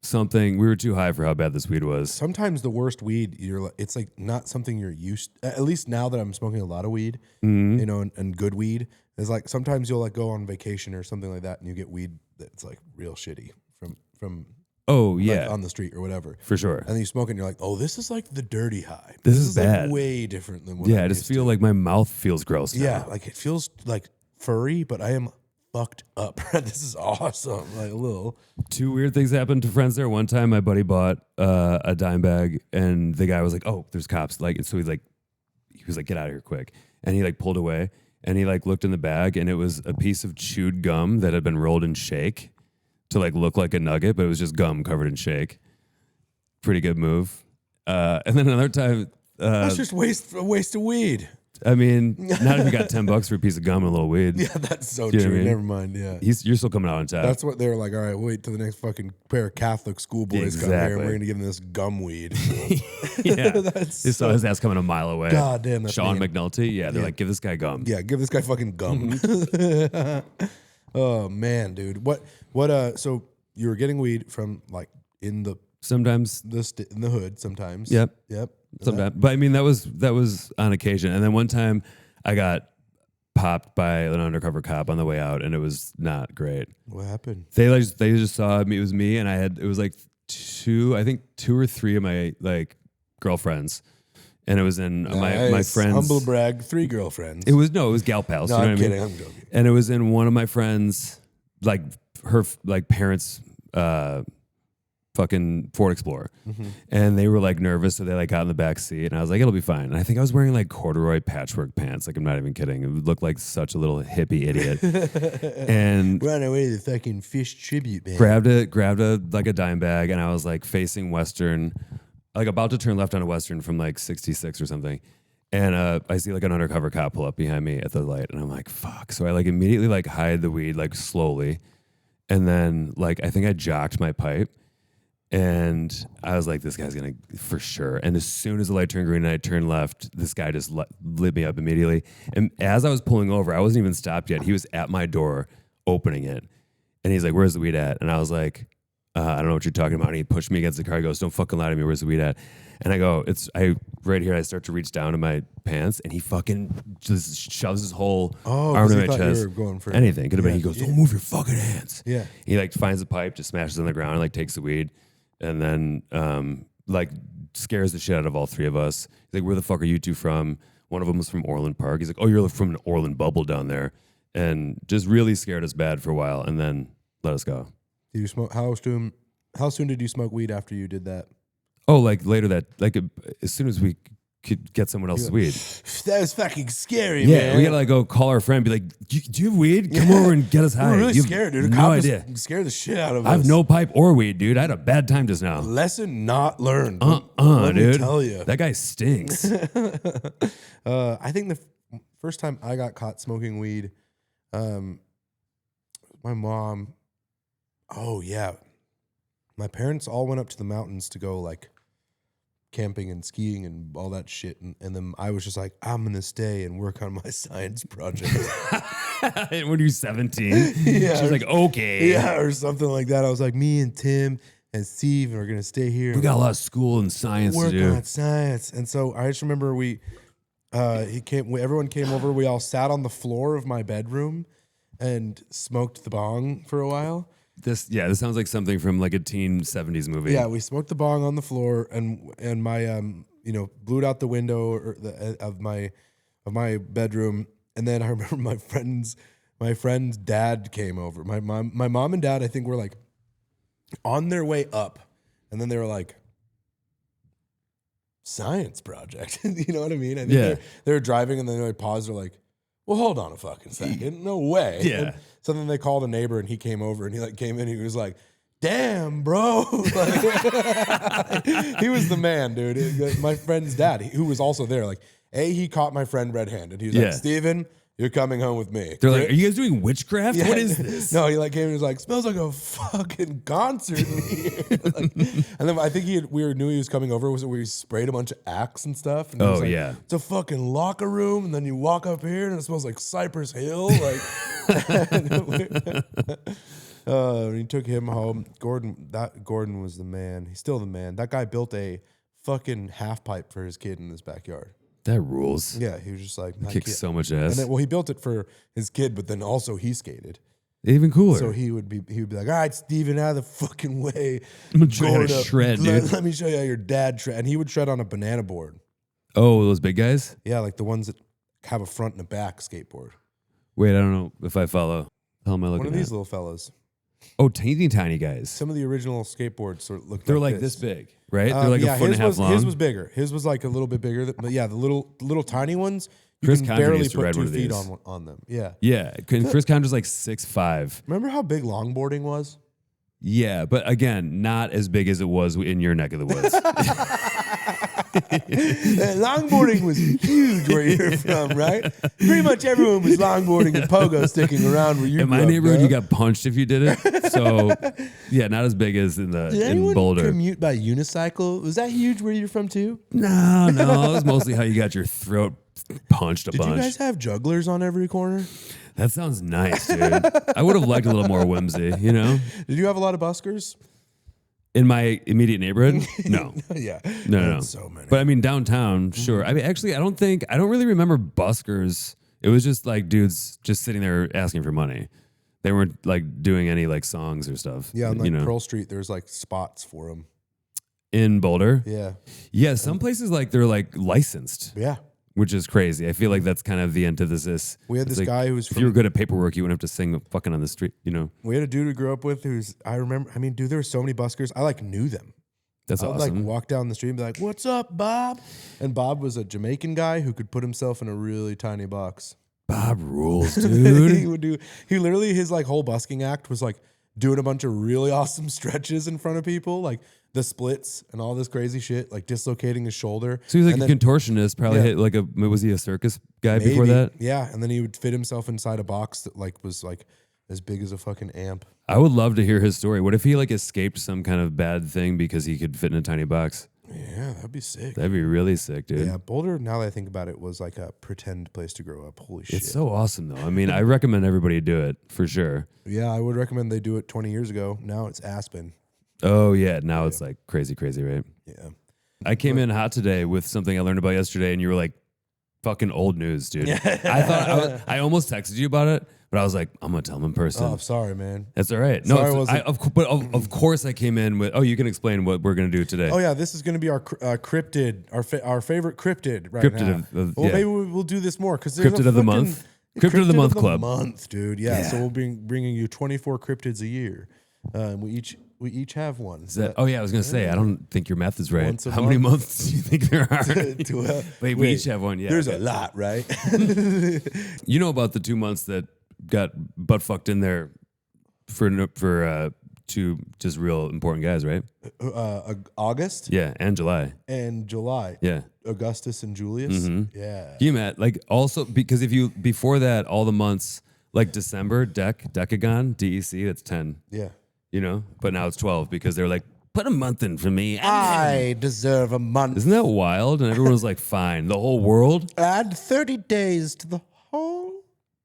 something. We were too high for how bad this weed was. Sometimes the worst weed, it's like not something you're used. At least now that I'm smoking a lot of weed, and good weed, is like sometimes you'll like go on vacation or something like that, and you get weed that's like real shitty from like on the street or whatever, for sure. And then you smoke it and you're like, oh, this is like the dirty high. This is bad. Like way different than what I just feel like my mouth feels gross now. Yeah, like it feels like furry, but I am fucked up. This is awesome. Like a little. 2 weird things happened to friends there. One time my buddy bought a dime bag, and the guy was like, oh, there's cops. Like, and so he was like, get out of here quick. And he like pulled away, and he like looked in the bag, and it was a piece of chewed gum that had been rolled in shake to like look like a nugget, but it was just gum covered in shake. Pretty good move. And then another time, that's just a waste of weed. I mean, not if you got $10 for a piece of gum and a little weed. Yeah, that's so You know true. what I mean? Never mind. Yeah. You're still coming out on top. That's what they were like. All right, wait till the next fucking pair of Catholic schoolboys come here, and we're gonna give them this gum weed. Yeah, they saw his ass coming a mile away. God damn, that's Sean mean. McNulty. Yeah, they're like, give this guy gum. Yeah, give this guy fucking gum. Oh man, dude. What? So you were getting weed from like in the Sometimes in the hood. Sometimes. Yep. Sometimes. But I mean, that was on occasion. And then one time, I got popped by an undercover cop on the way out, and it was not great. What happened? They just saw me. It was me, and it was like two or three of my like girlfriends, and it was in my friends. Humble brag, 3 girlfriends. It was gal pals. No, you know I'm what kidding. I mean? I'm joking. And it was in one of my friends, like her like parents. Fucking Ford Explorer, and they were like nervous, so they like got in the back seat, and I was like, it'll be fine. And I think I was wearing like corduroy patchwork pants, like I'm not even kidding. It looked like such a little hippie idiot. And we're on our way to the fucking fish tribute band. grabbed a like a dime bag, and I was like facing Western, like about to turn left on a Western from like 66 or something. And I see like an undercover cop pull up behind me at the light, and I'm like, fuck. So I like immediately like hide the weed like slowly, and then like I think I jocked my pipe. And I was like, this guy's going to, for sure. And as soon as the light turned green and I turned left, this guy just lit me up immediately. And as I was pulling over, I wasn't even stopped yet. He was at my door opening it. And he's like, where's the weed at? And I was like, I don't know what you're talking about. And he pushed me against the car. He goes, don't fucking lie to me. Where's the weed at? And I go, right here. I start to reach down to my pants, and he fucking just shoves his whole arm in my chest. You were going for anything. Could have been. He goes, don't move your fucking hands. Yeah. He like finds the pipe, just smashes it on the ground, and like takes the weed. And then, like, scares the shit out of all 3 of us. He's like, where the fuck are you 2 from? One of them was from Orland Park. He's like, oh, you're from an Orland bubble down there. And just really scared us bad for a while, and then let us go. Did you smoke? How soon did you smoke weed after you did that? Oh, like later as soon as we could get someone else's weed. That was fucking scary, Yeah, man. we gotta like go call our friend, be like, do you have weed? Come over and get us high. We're really You scared, dude. No idea. Scared the shit out of us. I have no pipe or weed, dude. I had a bad time just now. Lesson not learned. Let me dude. tell you. That guy stinks. I think the first time I got caught smoking weed, my mom, my parents all went up to the mountains to go like camping and skiing and all that shit. And then I was just like, I'm going to stay and work on my science project. When you're 17? Yeah. She's like, okay. Yeah, or something like that. I was like, me and Tim and Steve are going to stay here. We got a lot of school and science to do. Work on science. And so I just remember everyone came over. We all sat on the floor of my bedroom and smoked the bong for a while. This sounds like something from like a teen 70s movie. Yeah, we smoked the bong on the floor, and my blew it out the window of my bedroom. And then I remember my friend's dad came over. My mom and dad, I think, were like on their way up, and then they were like, science project. You know what I mean? I think they were driving, and then they paused. They're like, well, hold on a fucking second. No way. Yeah. And so then they called a neighbor, and he came over, and he like came in. And he was like, damn, bro. Like, he was the man, dude. My friend's dad, who was also there, like, he caught my friend red-handed. He was like, Steven, you're coming home with me. They're like, are you guys doing witchcraft? Yeah. What is this? No, he like came and was like, smells like a fucking concert in here. Like, and then I think we knew he was coming over. Was it where he sprayed a bunch of Axe and stuff? And he was like, it's a fucking locker room. And then you walk up here and it smells like Cypress Hill. Like, he took him home. Gordon was the man. He's still the man. That guy built a fucking half pipe for his kid in his backyard. That rules. Yeah, he was just like, kicks so much ass. And then, he built it for his kid, but then also he skated. Even cooler. So he would be like, all right, Steven, out of the fucking way. I'm gonna show you how to shred, dude. Let me show you how your dad shred. And he would shred on a banana board. Oh, those big guys? Yeah, like the ones that have a front and a back skateboard. Wait, I don't know if I follow. How am I looking One of at? these little fellas. Oh, teeny tiny guys. Some of the original skateboards sort of look. They're like this big, right? They're like a foot and a half long. His was bigger. His was like a little bit bigger. But yeah, the little tiny ones. Chris can Condon barely used to put ride 2 one of feet these. on them. Yeah. Yeah. Chris Condon's like 6'5". Remember how big longboarding was? Yeah, but again, not as big as it was in your neck of the woods. Longboarding was huge where you're from, right? Pretty much everyone was longboarding and pogo sticking around where you In my grew up, neighborhood, bro. you got punched if you did it. So, yeah, not as big as in Did anyone Boulder. commute by unicycle? Was that huge where you're from too? No, it was mostly how you got your throat punched a Did bunch. you guys have jugglers on every corner? That sounds nice, dude. I would have liked a little more whimsy, you know? Did you have a lot of buskers? In my immediate neighborhood? No. Yeah. No. So many. But I mean, downtown, sure. I mean, actually, I don't really remember buskers. It was just like dudes just sitting there asking for money. They weren't like doing any like songs or stuff. Yeah, on like you know? Pearl Street, there's like spots for them. In Boulder? Yeah. Yeah, some places like they're like licensed. Yeah. Which is crazy. I feel like that's kind of the antithesis. We had It's this like, guy who was if from, you were good at paperwork, you wouldn't have to sing fucking on the street, you know? we had a dude we grew up with who's, I mean, dude, there were so many buskers. I like knew them. That's I would awesome. like walk down the street and be like, "What's up, Bob?" And Bob was a Jamaican guy who could put himself in a really tiny box. Bob rules, dude. He would do. He literally his like whole busking act was like doing a bunch of really awesome stretches in front of people, like the splits and all this crazy shit, like dislocating his shoulder. So he was And like a contortionist, probably Yeah. hit like was he a circus guy before maybe, that? yeah. And then he would fit himself inside a box that like was like as big as a fucking amp. I would love to hear his story. What if he like escaped some kind of bad thing because he could fit in a tiny box? Yeah, that'd be sick. That'd be really sick, dude. Yeah, Boulder, now that I think about it, was like a pretend place to grow up. Holy shit. It's so awesome, though. I mean, I recommend everybody do it for sure. Yeah, I would recommend they do it 20 years ago. Now it's Aspen. Oh, yeah. Now it's like crazy, right? Yeah. I came in hot today with something I learned about yesterday, and you were like, fucking old news, dude. I thought I almost texted you about it, but I was like, I'm going to tell him in person. Oh, sorry, man. That's all right. Sorry, No, of course I came in with, you can explain what we're going to do today. Oh, yeah, this is going to be our cryptid, our favorite cryptid right Cryptid now. yeah. Maybe we'll do this more. Cryptid of the month. Cryptid of the month club. Month, dude. Yeah, so we'll be bringing you 24 cryptids a year. We each have one. I was going to say, I don't think your math is right. Once a How many month? months do you think there are? Wait, we each have one. Yeah. There's a lot, right? You know about the 2 months that got butt fucked in there for two just real important guys, right? August Yeah, and July. and July. Yeah. Augustus and Julius. Yeah. You met like also because if you before that all the months like December decagon DEC that's 10. Yeah. You know, but now it's 12 because they're like put a month in for me. I deserve a month. Isn't that wild? And everyone was like, fine. The whole world? Add 30 days to the whole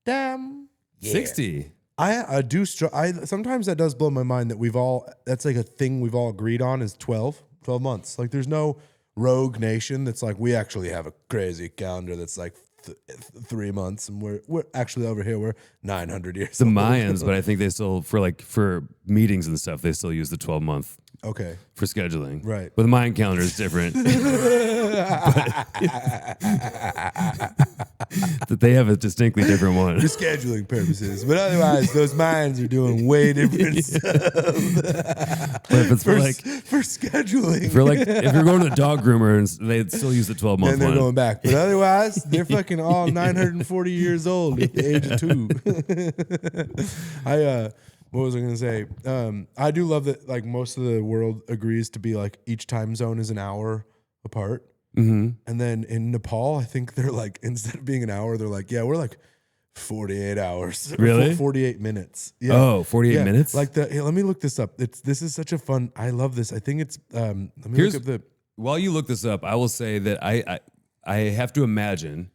damn year. 60. I do. Sometimes that does blow my mind that that's like a thing we've all agreed on is 12 months. Like there's no rogue nation that's like, we actually have a crazy calendar that's like 3 months and we're actually over here, we're 900 years The old. Mayans, but I think they still, for meetings and stuff, they still use the 12 month Okay. for scheduling. Right. But the Mayan calendar is different. That they have a distinctly different one. For scheduling purposes. But otherwise, those Mayans are doing way different stuff. But if it's for scheduling. if you're going to a dog groomer and they still use the 12 month And they're one. going back. But otherwise, they're fucking all 940 years old at the age of 2. What was I going to say? I do love that like most of the world agrees to be like each time zone is an hour apart. Mm-hmm. And then in Nepal, I think they're like, instead of being an hour, they're like, yeah, we're like 48 hours. Really? 48 minutes. Yeah. Oh, 48 minutes? Like let me look this up. This is such a fun, I love this. I think it's, let me look up the. While you look this up, I will say that I have to imagine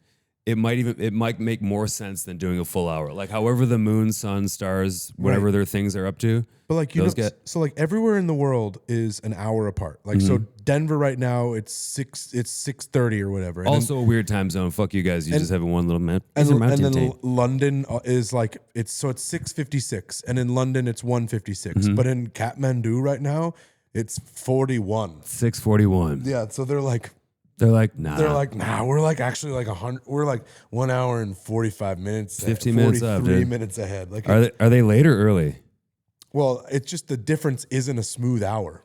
it might make more sense than doing a full hour. Like however the moon, sun, stars, whatever their things are up to. But like so like everywhere in the world is an hour apart. Like so Denver right now it's 6:30 or whatever. And also a weird time zone. Fuck you guys. You just have one little map. and then London is like it's 6:56 and in London it's 1:56. But in Kathmandu right now it's 41. 6:41. Yeah, so they're like nah. we're like actually like 100. We're like 1 hour and 45 minutes. 15 minutes up, 43 dude. minutes ahead. Like Are they late or early? well, it's just the difference isn't a smooth hour.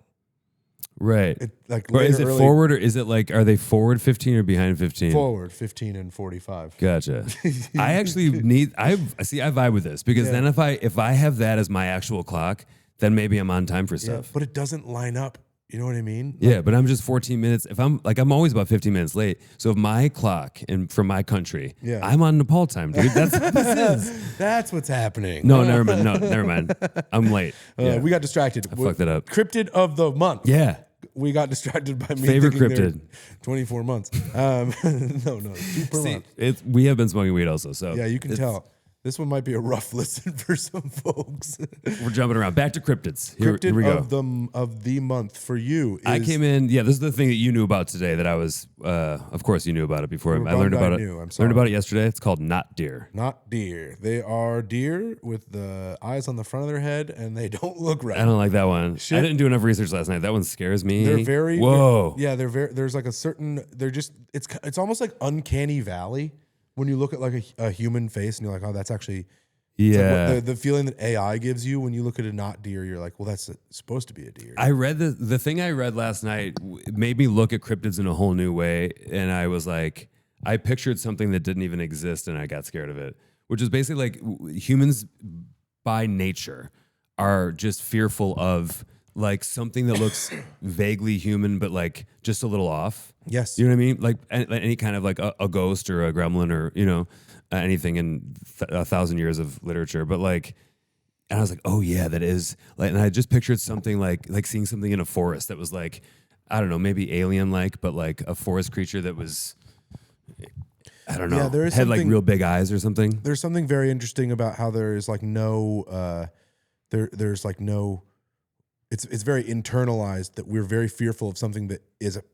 Right. Or is it forward or is it like, are they forward 15 or behind 15? Forward 15 and 45. Gotcha. I actually I vibe with this because then if I have that as my actual clock, then maybe I'm on time for stuff. But it doesn't line up You know what I mean? Yeah, but I'm just 14 minutes. If I'm always about 15 minutes late. So if my clock and from my country, I'm on Nepal time, dude. That's what this is. That's what's happening. No, never mind. No, never mind. I'm late. We got distracted. I fucked it up. Cryptid of the month. Yeah. We got distracted by me. Favorite cryptid. 24 months. No, 2 per month. We have been smoking weed also. So yeah, you can tell. This one might be a rough listen for some folks. We're jumping around. Back to cryptids. Here we go. Of the month for you. I came in. Yeah, this is the thing that you knew about today. That I was. Of course, you knew about it before. I learned about it. Learned about it yesterday. It's called Not Deer. Not Deer. They are deer with the eyes on the front of their head, and they don't look right. I don't like that one. I didn't do enough research last night. That one scares me. They're very. Whoa. They're very. There's like a certain. They're just. It's almost like uncanny valley when you look at like a human face, and you're like, oh, that's actually. Yeah, like the feeling that AI gives you when you look at a not deer, you're like, well, that's supposed to be a deer. I read the thing I read last night made me look at cryptids in a whole new way, and I was like, I pictured something that didn't even exist, and I got scared of it. Which is basically like humans by nature are just fearful of like something that looks vaguely human, but like just a little off. Yes, you know what I mean? Like any kind of like a ghost or a gremlin or anything in 1,000 years of literature, but like, and I was like, oh yeah, that is like, and I just pictured something like seeing something in a forest that was like, I don't know, maybe alien like, but like a forest creature that was, I don't know, had like real big eyes or something. There's something very interesting about how there is like no, there's like no. It's very internalized that we're very fearful of something that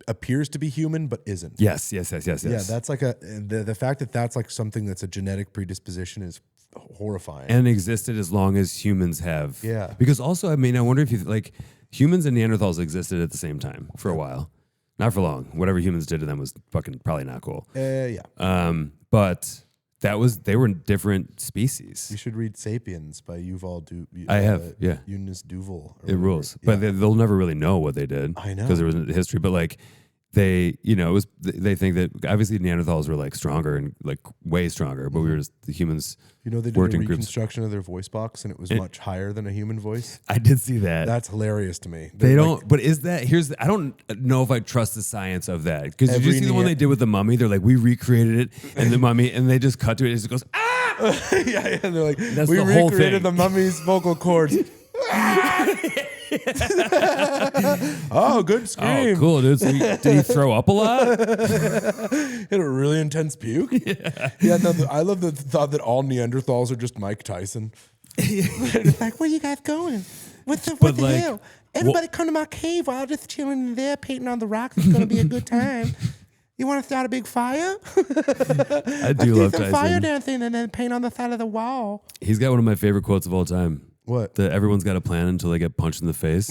appears to be human but isn't. Yes. Yeah, that's like the fact that that's like something that's a genetic predisposition is horrifying. And existed as long as humans have. Yeah. Because also, I mean, I wonder if you like humans and Neanderthals existed at the same time for a while. Not for long. Whatever humans did to them was fucking probably not cool. But they were different species. You should read 'Sapiens by I have, yeah. Eunice Duval. It rules, but they'll never really know what they did. I know because there was history. But like they think that obviously Neanderthals were like stronger and like way stronger, but we were just the humans. They did a reconstruction of their voice box, and it was much higher than a human voice. I did see that. That's hilarious to me. They don't. But I don't know if I trust the science of that, because did you see the one they did with the mummy? They're like, we recreated it, and the mummy, and they just cut to it. It just goes ah. Yeah. They're like, that's we the whole recreated thing. the mummy's vocal cords. Oh, good scream. Oh, cool, dude. So did he throw up a lot? Had a really intense puke. Yeah. No, I love the thought that all Neanderthals are just Mike Tyson. Like, where you guys going? What the hell? Everybody come to my cave while I'm just chilling in there, painting on the rocks. It's gonna be a good time. You want to start a big fire? I do love Tyson. Fire dancing and then paint on the side of the wall. He's got one of my favorite quotes of all time. What? Everyone's got a plan until they get punched in the face.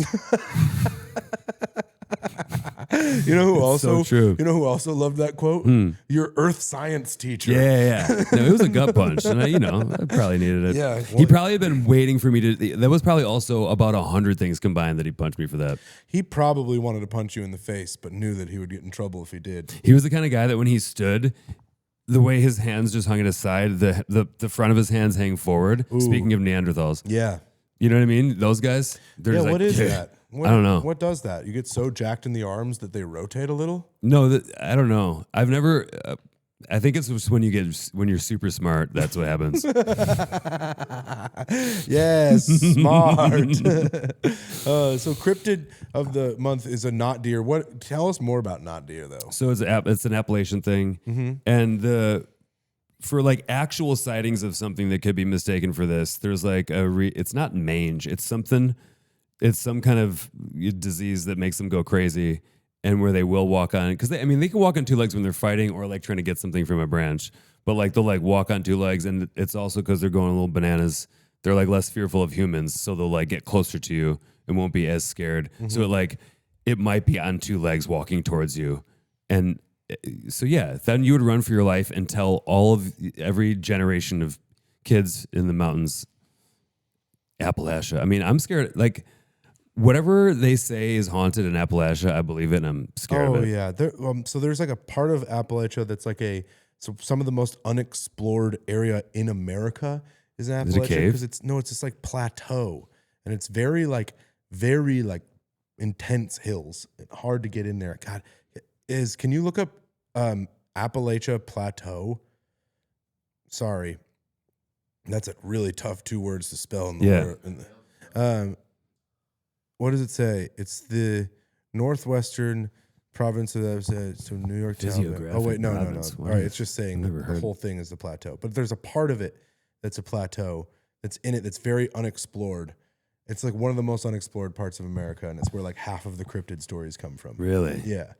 You know who also? So true. You know who also loved that quote? Your earth science teacher. Yeah. No, it was a gut punch, and I probably needed it. Yeah. He probably had been waiting for me to. That was probably also about 100 things combined that he punched me for that. He probably wanted to punch you in the face, but knew that he would get in trouble if he did. He was the kind of guy that when he stood, the way his hands just hung at his side, the front of his hands hang forward. Ooh. Speaking of Neanderthals. Yeah. You know what I mean? Those guys. They're just what is that? I don't know. What does that? You get so jacked in the arms that they rotate a little? No, I don't know. I've never. I think it's just when you're super smart. That's what happens. Yes, smart. So cryptid of the month is a not deer. Tell us more about not deer though. So it's an Appalachian thing, and for like actual sightings of something that could be mistaken for this, there's like it's not mange. It's something. It's some kind of disease that makes them go crazy, and where they will walk on, because they can walk on two legs when they're fighting or like trying to get something from a branch, but like they'll like walk on two legs, and it's also because they're going a little bananas. They're like less fearful of humans, so they'll like get closer to you and won't be as scared. So it might be on two legs walking towards you, and so yeah, then you would run for your life and tell every generation of kids in the mountains, Appalachia. I mean, I'm scared. Like, whatever they say is haunted in Appalachia, I believe it, and I'm scared of it. Oh, yeah. So there's like a part of Appalachia that's like some of the most unexplored area in America is in Appalachia. Is it a cave? Because it's just like plateau. And it's very intense hills, hard to get in there. God, can you look up Appalachia Plateau? Sorry, that's a really tough 2 words to spell in the word. What does it say? It's the northwestern province of New York town. Oh wait, no. All right, it's just saying the whole thing is the plateau. But there's a part of it that's a plateau that's in it that's very unexplored. It's like one of the most unexplored parts of America, and it's where like half of the cryptid stories come from. Really? Yeah.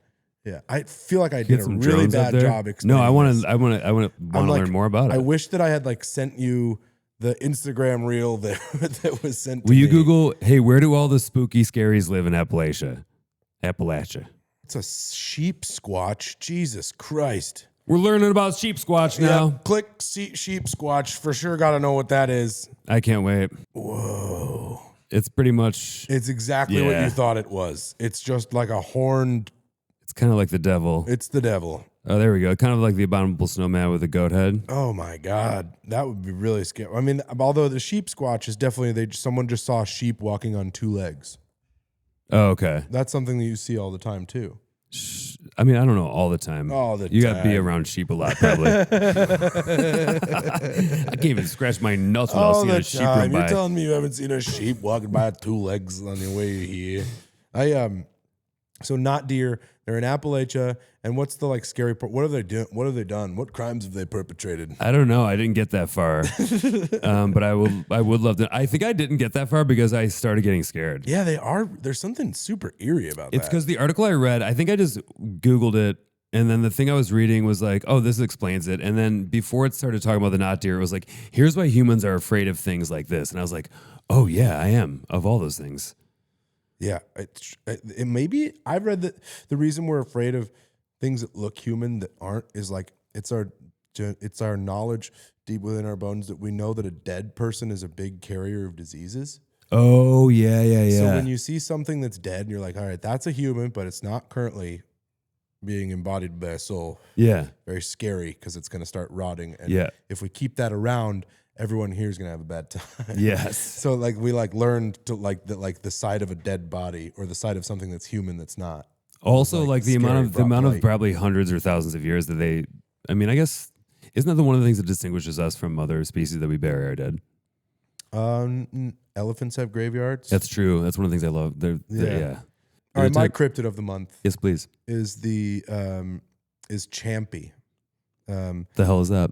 I feel like I did a really bad job explaining. No, I want to learn more about it. I wish that I had like sent you the Instagram reel that was sent to me. Will you Google, hey, where do all the spooky scaries live in Appalachia? It's a sheep squatch. Jesus Christ. We're learning about sheep squatch now. Yeah, click sheep squatch. For sure got to know what that is. I can't wait. Whoa. It's pretty much... It's exactly what you thought it was. It's just like a horned... It's kind of like the devil. It's the devil. Oh, there we go. Kind of like the abominable snowman with a goat head. Oh my God. That would be really scary. I mean, although the sheep squatch is definitely... someone just saw a sheep walking on 2 legs. Oh, okay. That's something that you see all the time too. I mean, I don't know all the time. You got to be around sheep a lot, probably. I can't even scratch my nuts without seeing a sheep run by. You're telling me you haven't seen a sheep walking by 2 legs on your way here? So Not Deer, they're in Appalachia, and what's the like scary part? What have they done? What have they done? What crimes have they perpetrated? I don't know. I didn't get that far, but I would love to. I think I didn't get that far because I started getting scared. Yeah, they are. There's something super eerie about that. It's because the article I read, I think I just Googled it, and then the thing I was reading was like, oh, this explains it. And then before it started talking about the Not Deer, it was like, here's why humans are afraid of things like this. And I was like, oh yeah, I am, of all those things. Yeah, it maybe I've read that the reason we're afraid of things that look human that aren't is like it's our knowledge deep within our bones that we know that a dead person is a big carrier of diseases. Oh yeah. So when you see something that's dead, and you're like, all right, that's a human, but it's not currently being embodied by a soul. Yeah, very scary because it's going to start rotting. And if we keep that around, everyone here is going to have a bad time. Yes. So like we like learned to like the side of a dead body or the side of something that's human that's not. Also like the amount of probably hundreds or thousands of years that they, I mean, I guess, isn't that one of the things that distinguishes us from other species that we bury our dead? Elephants have graveyards. That's true. That's one of the things I love. Yeah. All right, my cryptid of the month. Yes, please. Is Champy. The hell is that?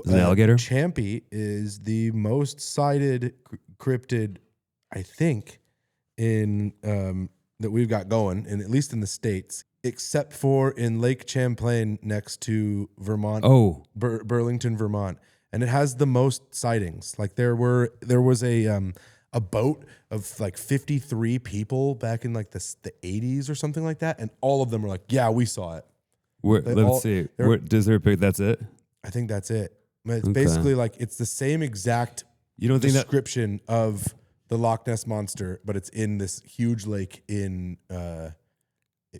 Is it an alligator? Champy is the most cited cryptid, I think, in that we've got going, and at least in the States, except for in Lake Champlain next to Vermont. Oh, Burlington, Vermont, and it has the most sightings. Like there was a boat of like 53 people back in like the 80s or something like that, and all of them were like, "Yeah, we saw it." Let's see. Does there a pic? That's it. I think that's it. It's basically like it's the same exact description of the Loch Ness monster, but it's in this huge lake in.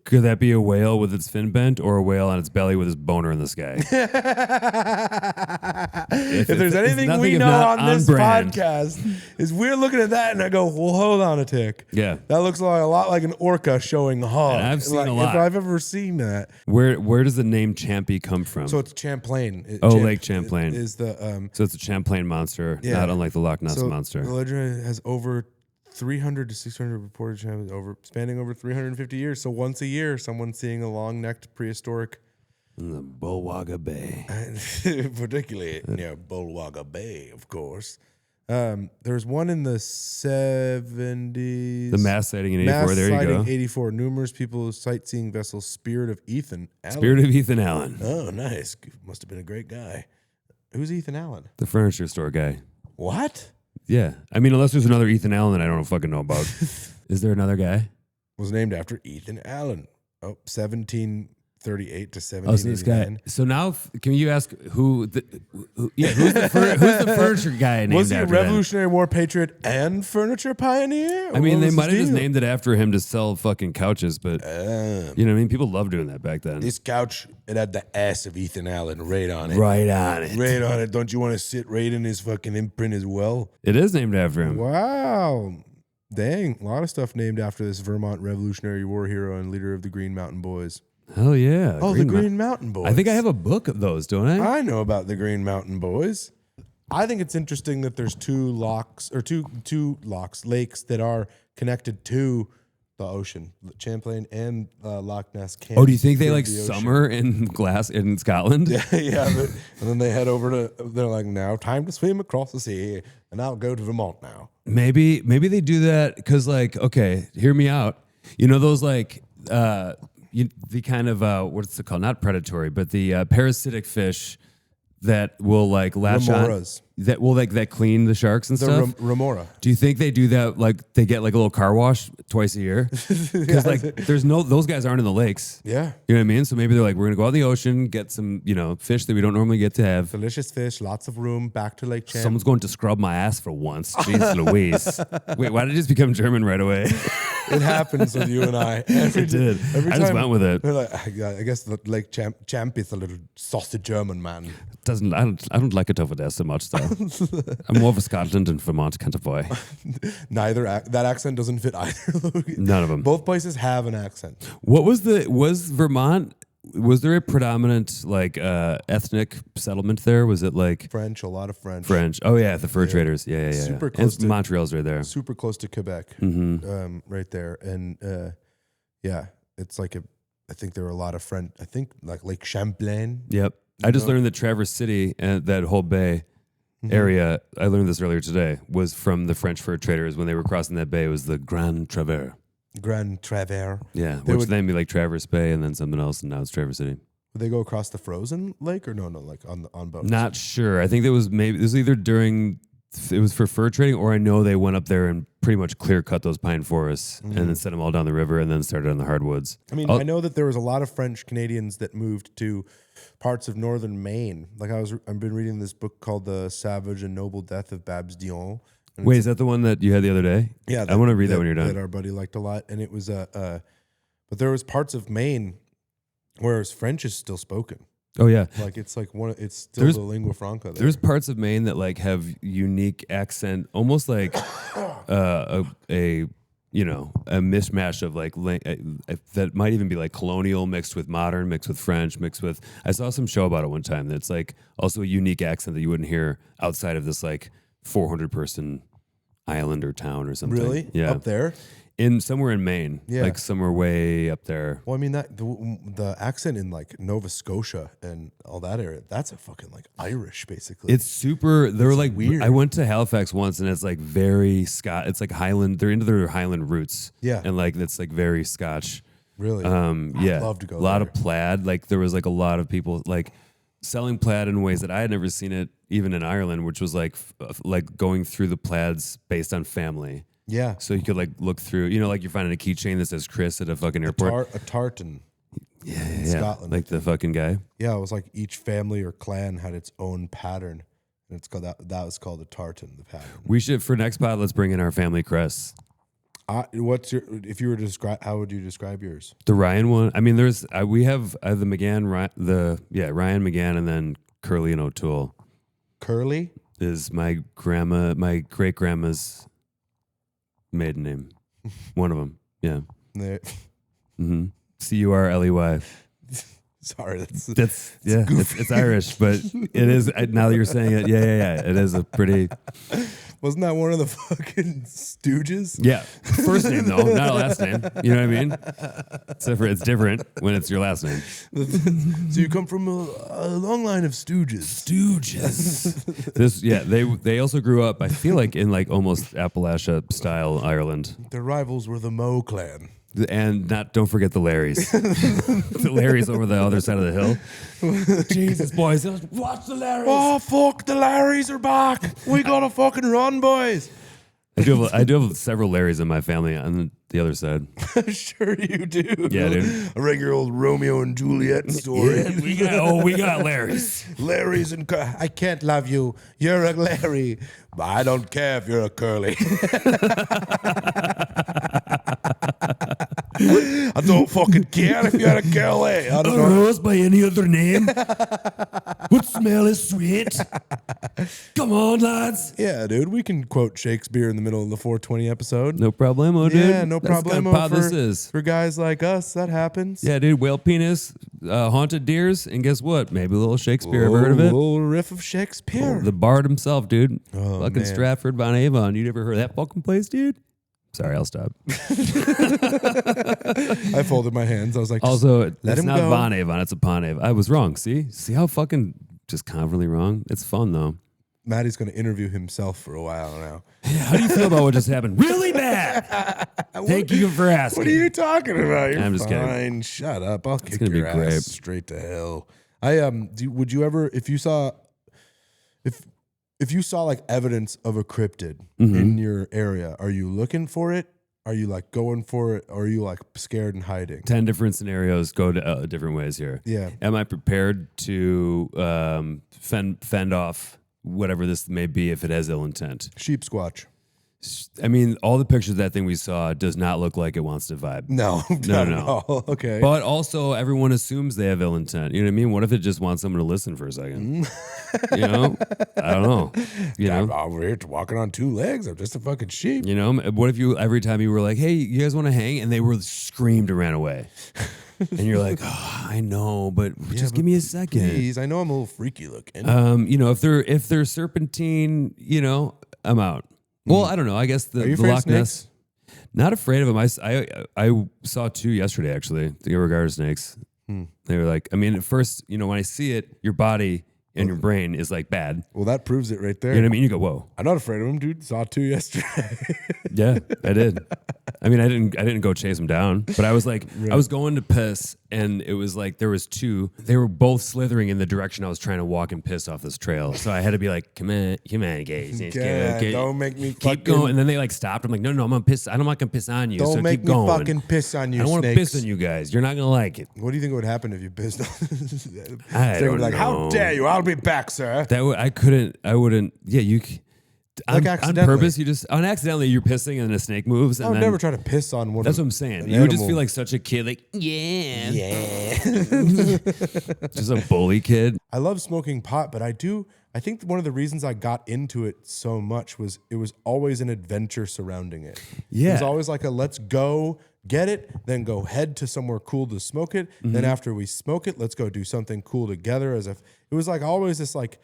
Could that be a whale with its fin bent, or a whale on its belly with its boner in the sky? if there's anything we know on this podcast, is we're looking at that and I go, well, hold on a tick. Yeah, that looks like a lot like an orca showing hog. And I've seen a lot. If I've ever seen that. Where does the name Champy come from? So it's Champlain. Lake Champlain is the. So it's a Champlain monster, not unlike the Loch Ness monster. The legend has over 300 to 600 reported champions spanning over 350 years. So once a year, someone's seeing a long-necked prehistoric in the Bulwaga Bay, particularly near Bulwaga Bay, of course. There's one in the 70s. The mass sighting in 84. There you go. 84. Numerous people sightseeing vessel Spirit of Ethan Allen. Spirit of Ethan Allen. Oh, nice. Must have been a great guy. Who's Ethan Allen? The furniture store guy. What? Yeah. I mean, unless there's another Ethan Allen that I don't fucking know about. Is there another guy? Was named after Ethan Allen. 1738 to 1789. Oh, so this guy. So now, can you ask who's the furniture guy named after? Was he a Revolutionary War patriot and furniture pioneer? I mean, they might have just named it after him to sell fucking couches, but you know what I mean? People loved doing that back then. This couch, it had the ass of Ethan Allen right on it. Right on it. Right on it. Don't you want to sit right in his fucking imprint as well? It is named after him. Wow. Dang, a lot of stuff named after this Vermont Revolutionary War hero and leader of the Green Mountain Boys. Hell yeah. Oh, the Green Mountain Boys. I think I have a book of those, don't I? I know about the Green Mountain Boys. I think it's interesting that there's two lakes that are connected to the ocean, Champlain and Loch Ness. Oh, do you think they like summer in Scotland? Yeah, and then they head over to. They're like, now time to swim across the sea, and I'll go to Vermont now. Maybe they do that because, like, okay, hear me out. You know those like the kind of what's it called? Not predatory, but the parasitic fish that will like latch Remoras. on. That will that clean the sharks and stuff. Remora. Do you think they do that? Like they get like a little car wash twice a year? Because like there's those guys aren't in the lakes. Yeah, you know what I mean. So maybe they're like, we're gonna go out in the ocean, get some fish that we don't normally get to have. Delicious fish, lots of room. Back to Lake Champ. Someone's going to scrub my ass for once. Jeez Louise. Wait, why did it just become German right away? It happens with you and I. It did. Every I just went with it. Like, I guess the Lake Champ is a little saucy German man. I don't like it over there so much though. I'm more of a Scotland and Vermont kind of boy. That accent doesn't fit either. None of them. Both places have an accent. What was Vermont? Was there a predominant like ethnic settlement there? Was it like French? A lot of French. French. Oh yeah, the fur traders. Yeah. Super close and Montreal's right there. Super close to Quebec, right there. And it's like I think there were a lot of French. I think like Lake Champlain. Yep. I just learned that Traverse City and that whole bay area, I learned this earlier today, was from the French fur traders when they were crossing that bay. It was the Grand Travers. Grand Travers. Yeah, which then be like Traverse Bay and then something else, and now it's Traverse City. Would they go across the frozen lake or no, like on boats? Not sure. I think it was either during, it was for fur trading, or I know they went up there and pretty much clear cut those pine forests and then sent them all down the river and then started on the hardwoods. I mean, I know that there was a lot of French Canadians that moved to parts of northern Maine. Like I've been reading this book called The Savage and Noble Death of Babs Dion. Wait, is that the one that you had the other day? Yeah, I want to read that when you're done. That our buddy liked a lot, and it was but there was parts of Maine where French is still spoken. Oh yeah, like it's still the lingua franca there. There's parts of Maine that like have unique accent, almost like a mishmash of like that might even be like colonial mixed with modern, mixed with French, mixed with. I saw some show about it one time that's like also a unique accent that you wouldn't hear outside of this like 400 person island or town or something. Really? Yeah, up there. Somewhere in Maine, like somewhere way up there. Well, I mean that the accent in like Nova Scotia and all that area, that's a fucking like Irish basically. It's super. They're like weird. I went to Halifax once, and it's like very It's like Highland. They're into their Highland roots. Yeah, and like it's like very Scotch. Really? Yeah. I'd love to go. A lot of plaid. Like there was like a lot of people like selling plaid in ways that I had never seen it, even in Ireland, which was like going through the plaids based on family. Yeah. So you could like look through, like you're finding a keychain that says Chris at a fucking airport. A tartan. Yeah. Scotland. Like the fucking guy. Yeah, it was like each family or clan had its own pattern. And it's called that was called a tartan, the pattern. We should, for next pod, let's bring in our family crests. If you were to describe, how would you describe yours? The Ryan one. I mean, we have the McGann, Ryan McGann, and then Curly and O'Toole. Curly is my great grandma's maiden name. One of them. Yeah. Curley. Sorry, it's Irish, but it is. Now that you're saying it, yeah. It is a pretty. Wasn't that one of the fucking Stooges? Yeah, first name though, not a last name. You know what I mean? It's different when it's your last name. So you come from a long line of Stooges. They also grew up, I feel like, in like almost Appalachia style Ireland. Their rivals were the Moe clan. And don't forget the Larrys. The Larrys over the other side of the hill. Jesus, boys. Watch the Larrys. Oh, fuck. The Larrys are back. We gotta fucking run, boys. I do have several Larrys in my family on the other side. Sure you do. Yeah, dude. A regular old Romeo and Juliet story. Yeah, we got Larrys. Larrys and I can't love you. You're a Larry. But I don't care if you're a Curly. I don't fucking care if you're a girl, eh? I don't know. Rose by any other name? What smell is sweet? Come on, lads. Yeah, dude, we can quote Shakespeare in the middle of the 420 episode. No problemo, dude. Yeah, no That's the kind of problemo pod this is. for guys like us. That happens. Yeah, dude, whale penis, haunted deers, and guess what? Maybe a little Shakespeare. Ever heard of it? A little riff of Shakespeare. The bard himself, dude. Oh, fucking man. Stratford von Avon. You never heard of that fucking place, dude? Sorry, I'll stop. I folded my hands. I was like, Also, let it's him not go. Von Avon, it's a Pon Avon. I was wrong. See how fucking just confidently wrong? It's fun, though. Matty's going to interview himself for a while now. How do you feel about what just happened? Really bad. Thank you for asking. What are you talking about? You're I'm just fine. kidding. Shut up. I'll kick gonna be your ass great. straight to hell. Would you ever, if you saw like evidence of a cryptid in your area, are you looking for it? Are you like going for it? Or are you like scared and hiding? 10 different scenarios go to different ways here. Yeah. Am I prepared to fend off whatever this may be if it has ill intent? Sheep squatch. I mean, all the pictures of that thing we saw does not look like it wants to vibe. No, No, not no. at all. Okay. But also, everyone assumes they have ill intent. You know what I mean? What if it just wants someone to listen for a second? You know? I don't know. You know? I'm over here walking on two legs. I'm just a fucking sheep. You know? What if you, every time you were like, hey, you guys want to hang? And they were screamed and ran away. And you're like, oh, I know, but just give me a second. Please, I know I'm a little freaky looking. You know, if they're serpentine, you know, I'm out. Well, I don't know. I guess Are you the afraid of Loch Ness. snakes? Not afraid of them. I saw two yesterday actually. The garter snakes. They were like, I mean, at first, you know, when I see it, your body and your brain is like bad. Well, that proves it right there. You know what I mean? You go, whoa. I'm not afraid of them, dude. Saw two yesterday. Yeah, I did. I mean, I didn't go chase them down, but I was like, I was going to piss, and it was like there was two. They were both slithering in the direction I was trying to walk and piss off this trail. So I had to be like, come on, guys, let's Yeah, go. don't make me keep fucking- going. And then they like stopped. I'm like, no, I'm gonna piss. I'm not gonna piss on you. Don't so make keep me going. fucking piss on you, I don't want to snakes. piss on you guys. You're not gonna like it. What do you think would happen if you pissed on I They would don't be like, know. how dare you? I'll be back, sir. I wouldn't. Yeah, you. Like on accidentally. purpose, you just accidentally you're pissing and a snake moves. I And would then, never try to piss on one. That's of what I'm saying. an You would just animal. feel like such a kid, like yeah, Yeah. just a bully kid. I love smoking pot, but I think one of the reasons I got into it so much was it was always an adventure surrounding it. Yeah. It was always like a let's go get it, then go head to somewhere cool to smoke it. Then after we smoke it, let's go do something cool together. As if it was like always this like,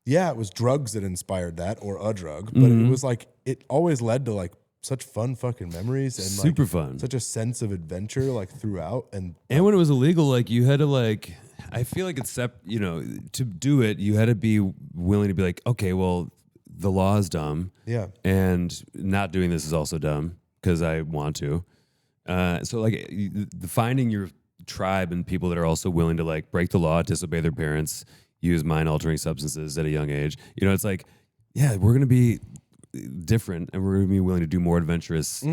yeah, it was drugs that inspired that or a drug, but it was like it always led to like such fun fucking memories and Super like fun. such a sense of adventure like throughout. And And when it was illegal, like you had to like, I feel like it's you know, to do it, you had to be willing to be like, okay, well, the law is dumb. yeah, And not doing this is also dumb because I want to. So like finding your tribe and people that are also willing to like break the law, disobey their parents, use mind altering substances at a young age. You know, it's like, yeah, we're going to be different and we're going to be willing to do more adventurous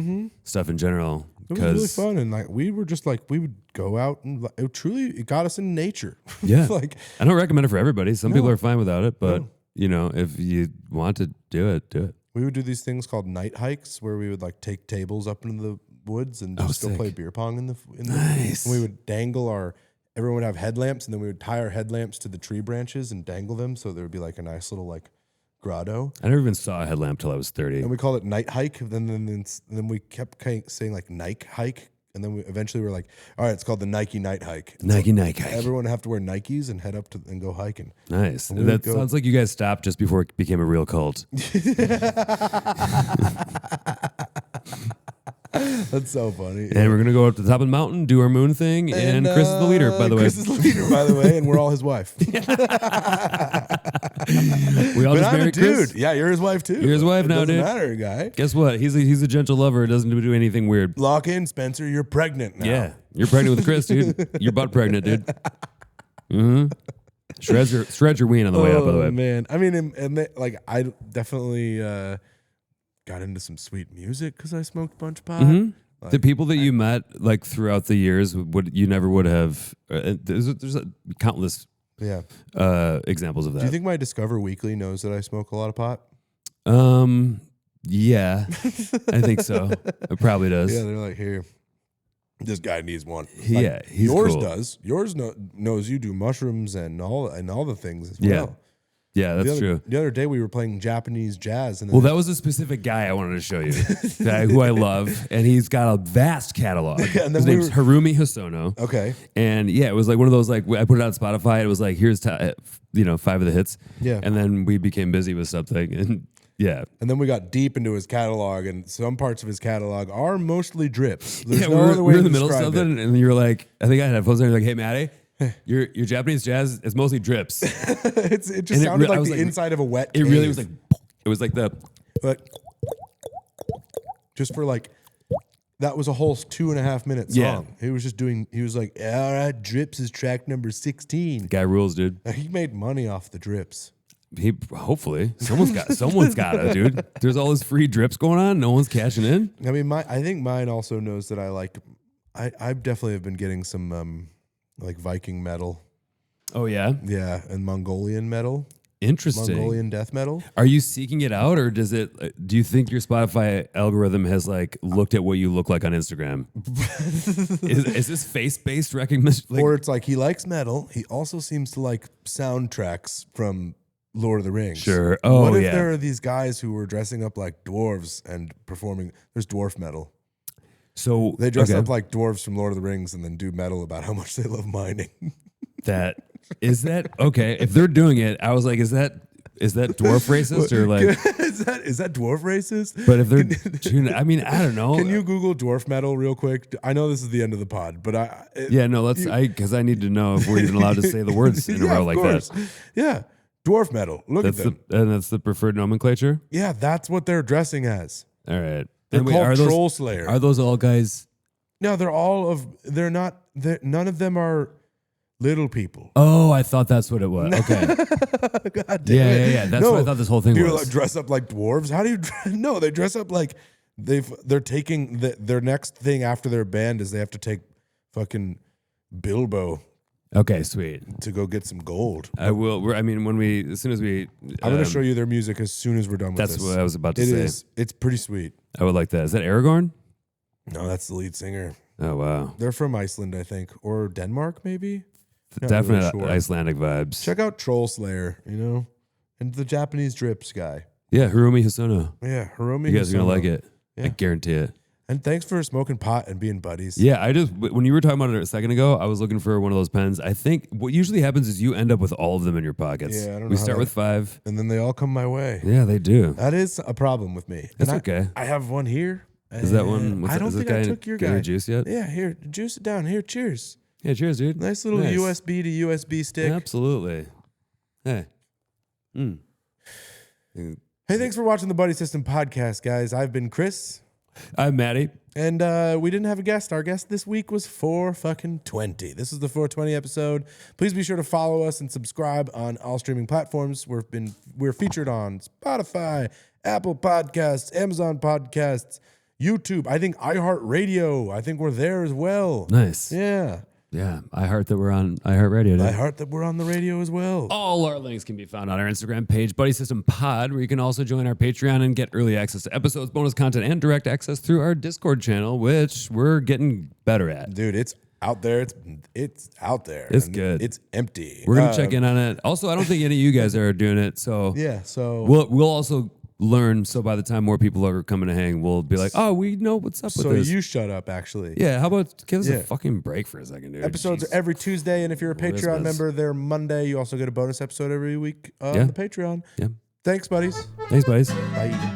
stuff in general. it was really fun. And like we were just like we would go out and it got us in nature. Yeah. like I don't recommend it for everybody. Some people No. are fine without it, but No. you know, if you want to do it, do it. we would do these things called night hikes where we would like take tables up into the woods and just go sick. play beer pong in the Nice. and we would dangle everyone would have headlamps and then we would tie our headlamps to the tree branches and dangle them so there would be like a nice little like grotto. I never even saw a headlamp till I was 30. And we called it night hike. Then we kept saying like Nike hike. And then we eventually were like, all right, it's called the Nike night hike. And Nike hike. everyone would have to wear Nikes and head up to and go hiking. Nice. we would That go- sounds like you guys stopped just before it became a real cult. That's so funny. And we're going to go up to the top of the mountain, do our moon thing, and Chris is the leader, by the way. Chris is the leader, by the way, and we're all his wife. We all But just I'm a married dude. Chris. Yeah, you're his wife too. You're his wife It now, doesn't dude. matter, guy. Guess what? He's a gentle lover. Doesn't do anything weird. Lock in, Spencer. You're pregnant now. Yeah. You're pregnant with Chris, dude. You're butt pregnant, dude. Mm-hmm. Shred your ween on the way up, by the way. Man, I mean, like I definitely got into some sweet music because I smoked a bunch of pot. Mhm. Like, The people that you met like throughout the years you never would have. There's countless yeah. examples of that. Do you think my Discover Weekly knows that I smoke a lot of pot? Yeah, I think so. It probably does. Yeah, they're like, here, This guy needs one. Yeah, he's yours cool. does. Yours knows you do mushrooms and all the things as well. Yeah, that's true. The other day we were playing Japanese jazz, and Well, that was a specific guy I wanted to show you, who I love, and he's got a vast catalog. And then His name's Harumi Hosono. Okay. And yeah, it was like one of those, like, I put it on Spotify. It was like, here's 5 of the hits. Yeah. And then we became busy with something, and yeah. And then we got deep into his catalog, and some parts of his catalog are mostly drips. There's Yeah, no other way we were in to the middle of describe something, and you were like, I think I had headphones on. You're like, hey, Matty, your Japanese jazz is mostly drips. it just sounded like the inside of a wet cave. It really was like, it was like But just for like, that was a whole 2.5 minute song. He was like, all right, drips is track number 16. Guy rules, dude. He made money off the drips. Hopefully someone's got it, dude. There's all this free drips going on. No one's cashing in. I mean, I think mine also knows that I definitely have been getting some like Viking metal. Oh yeah, yeah, and Mongolian metal. Interesting. Mongolian death metal. Are you seeking it out, or does it? Do you think your Spotify algorithm has like looked at what you look like on Instagram? is this face-based recognition? Or it's like he likes metal. He also seems to like soundtracks from Lord of the Rings. Sure. Oh, what if yeah. there are these guys who were dressing up like dwarves and performing? There's dwarf metal. So they dress up like dwarves from Lord of the Rings and then do metal about how much they love mining. Is that okay? If they're doing it, I was like, is that dwarf racist or like is that dwarf racist? But if they're, I mean, I don't know. Can you Google dwarf metal real quick? I know this is the end of the pod, but because I need to know if we're even allowed to say the words in a row like that. Yeah. Dwarf metal. Look at them. And that's the preferred nomenclature? Yeah, that's what they're dressing as. All right. They're called Troll Slayer. Are those all guys? No, none of them are little people. Oh, I thought that's what it was. Okay. God damn it. Yeah. That's what I thought this whole thing was. Do you like dress up like dwarves? How do you? No, they dress up like they're taking their next thing after their band is they have to take fucking Bilbo. Okay, sweet. To go get some gold. I will. As soon as we. I'm going to show you their music as soon as we're done with this. That's what I was about to say. It's pretty sweet. I would like that. Is that Aragorn? No, that's the lead singer. Oh, wow. They're from Iceland, I think. Or Denmark, maybe? Definitely really sure. Icelandic vibes. Check out Troll Slayer, and the Japanese drips guy. Yeah, Harumi Hosono. Yeah, Harumi Hosono. You guys are going to like it. Yeah. I guarantee it. And thanks for smoking pot and being buddies. Yeah, when you were talking about it a second ago, I was looking for one of those pens. I think what usually happens is you end up with all of them in your pockets. Yeah, I don't know. We start with 5. And then they all come my way. Yeah, they do. That is a problem with me. That's okay. I have one here. Is that one? I don't think I took your guy. Your juice yet? Yeah, here, juice it down. Here, cheers. Yeah, cheers, dude. Nice little USB to USB stick. Absolutely. Hey. Hey, thanks for watching the Buddy System podcast, guys. I've been Chris. I'm Matty. And we didn't have a guest. Our guest this week was 420. This is the 420 episode. Please be sure to follow us and subscribe on all streaming platforms. We're featured on Spotify, Apple Podcasts, Amazon Podcasts, YouTube. I think iHeartRadio. I think we're there as well. Nice. Yeah. Yeah. I heart that we're on iHeartRadio. I heart that we're on the radio as well. All our links can be found on our Instagram page, Buddy System Pod, where you can also join our Patreon and get early access to episodes, bonus content, and direct access through our Discord channel, which we're getting better at. Dude, it's out there. It's out there. It's good. It's empty. We're gonna check in on it. Also, I don't think any of you guys are doing it, so yeah. So we'll also learn. So by the time more people are coming to hang, we'll be like, oh, we know what's up with this. So you shut up, actually. Yeah. How about give us a fucking break for a second, dude? Episodes are every Tuesday, and if you're a Patreon member, they're Monday. You also get a bonus episode every week on the Patreon. Yeah. Thanks, buddies. Thanks, buddies. Bye.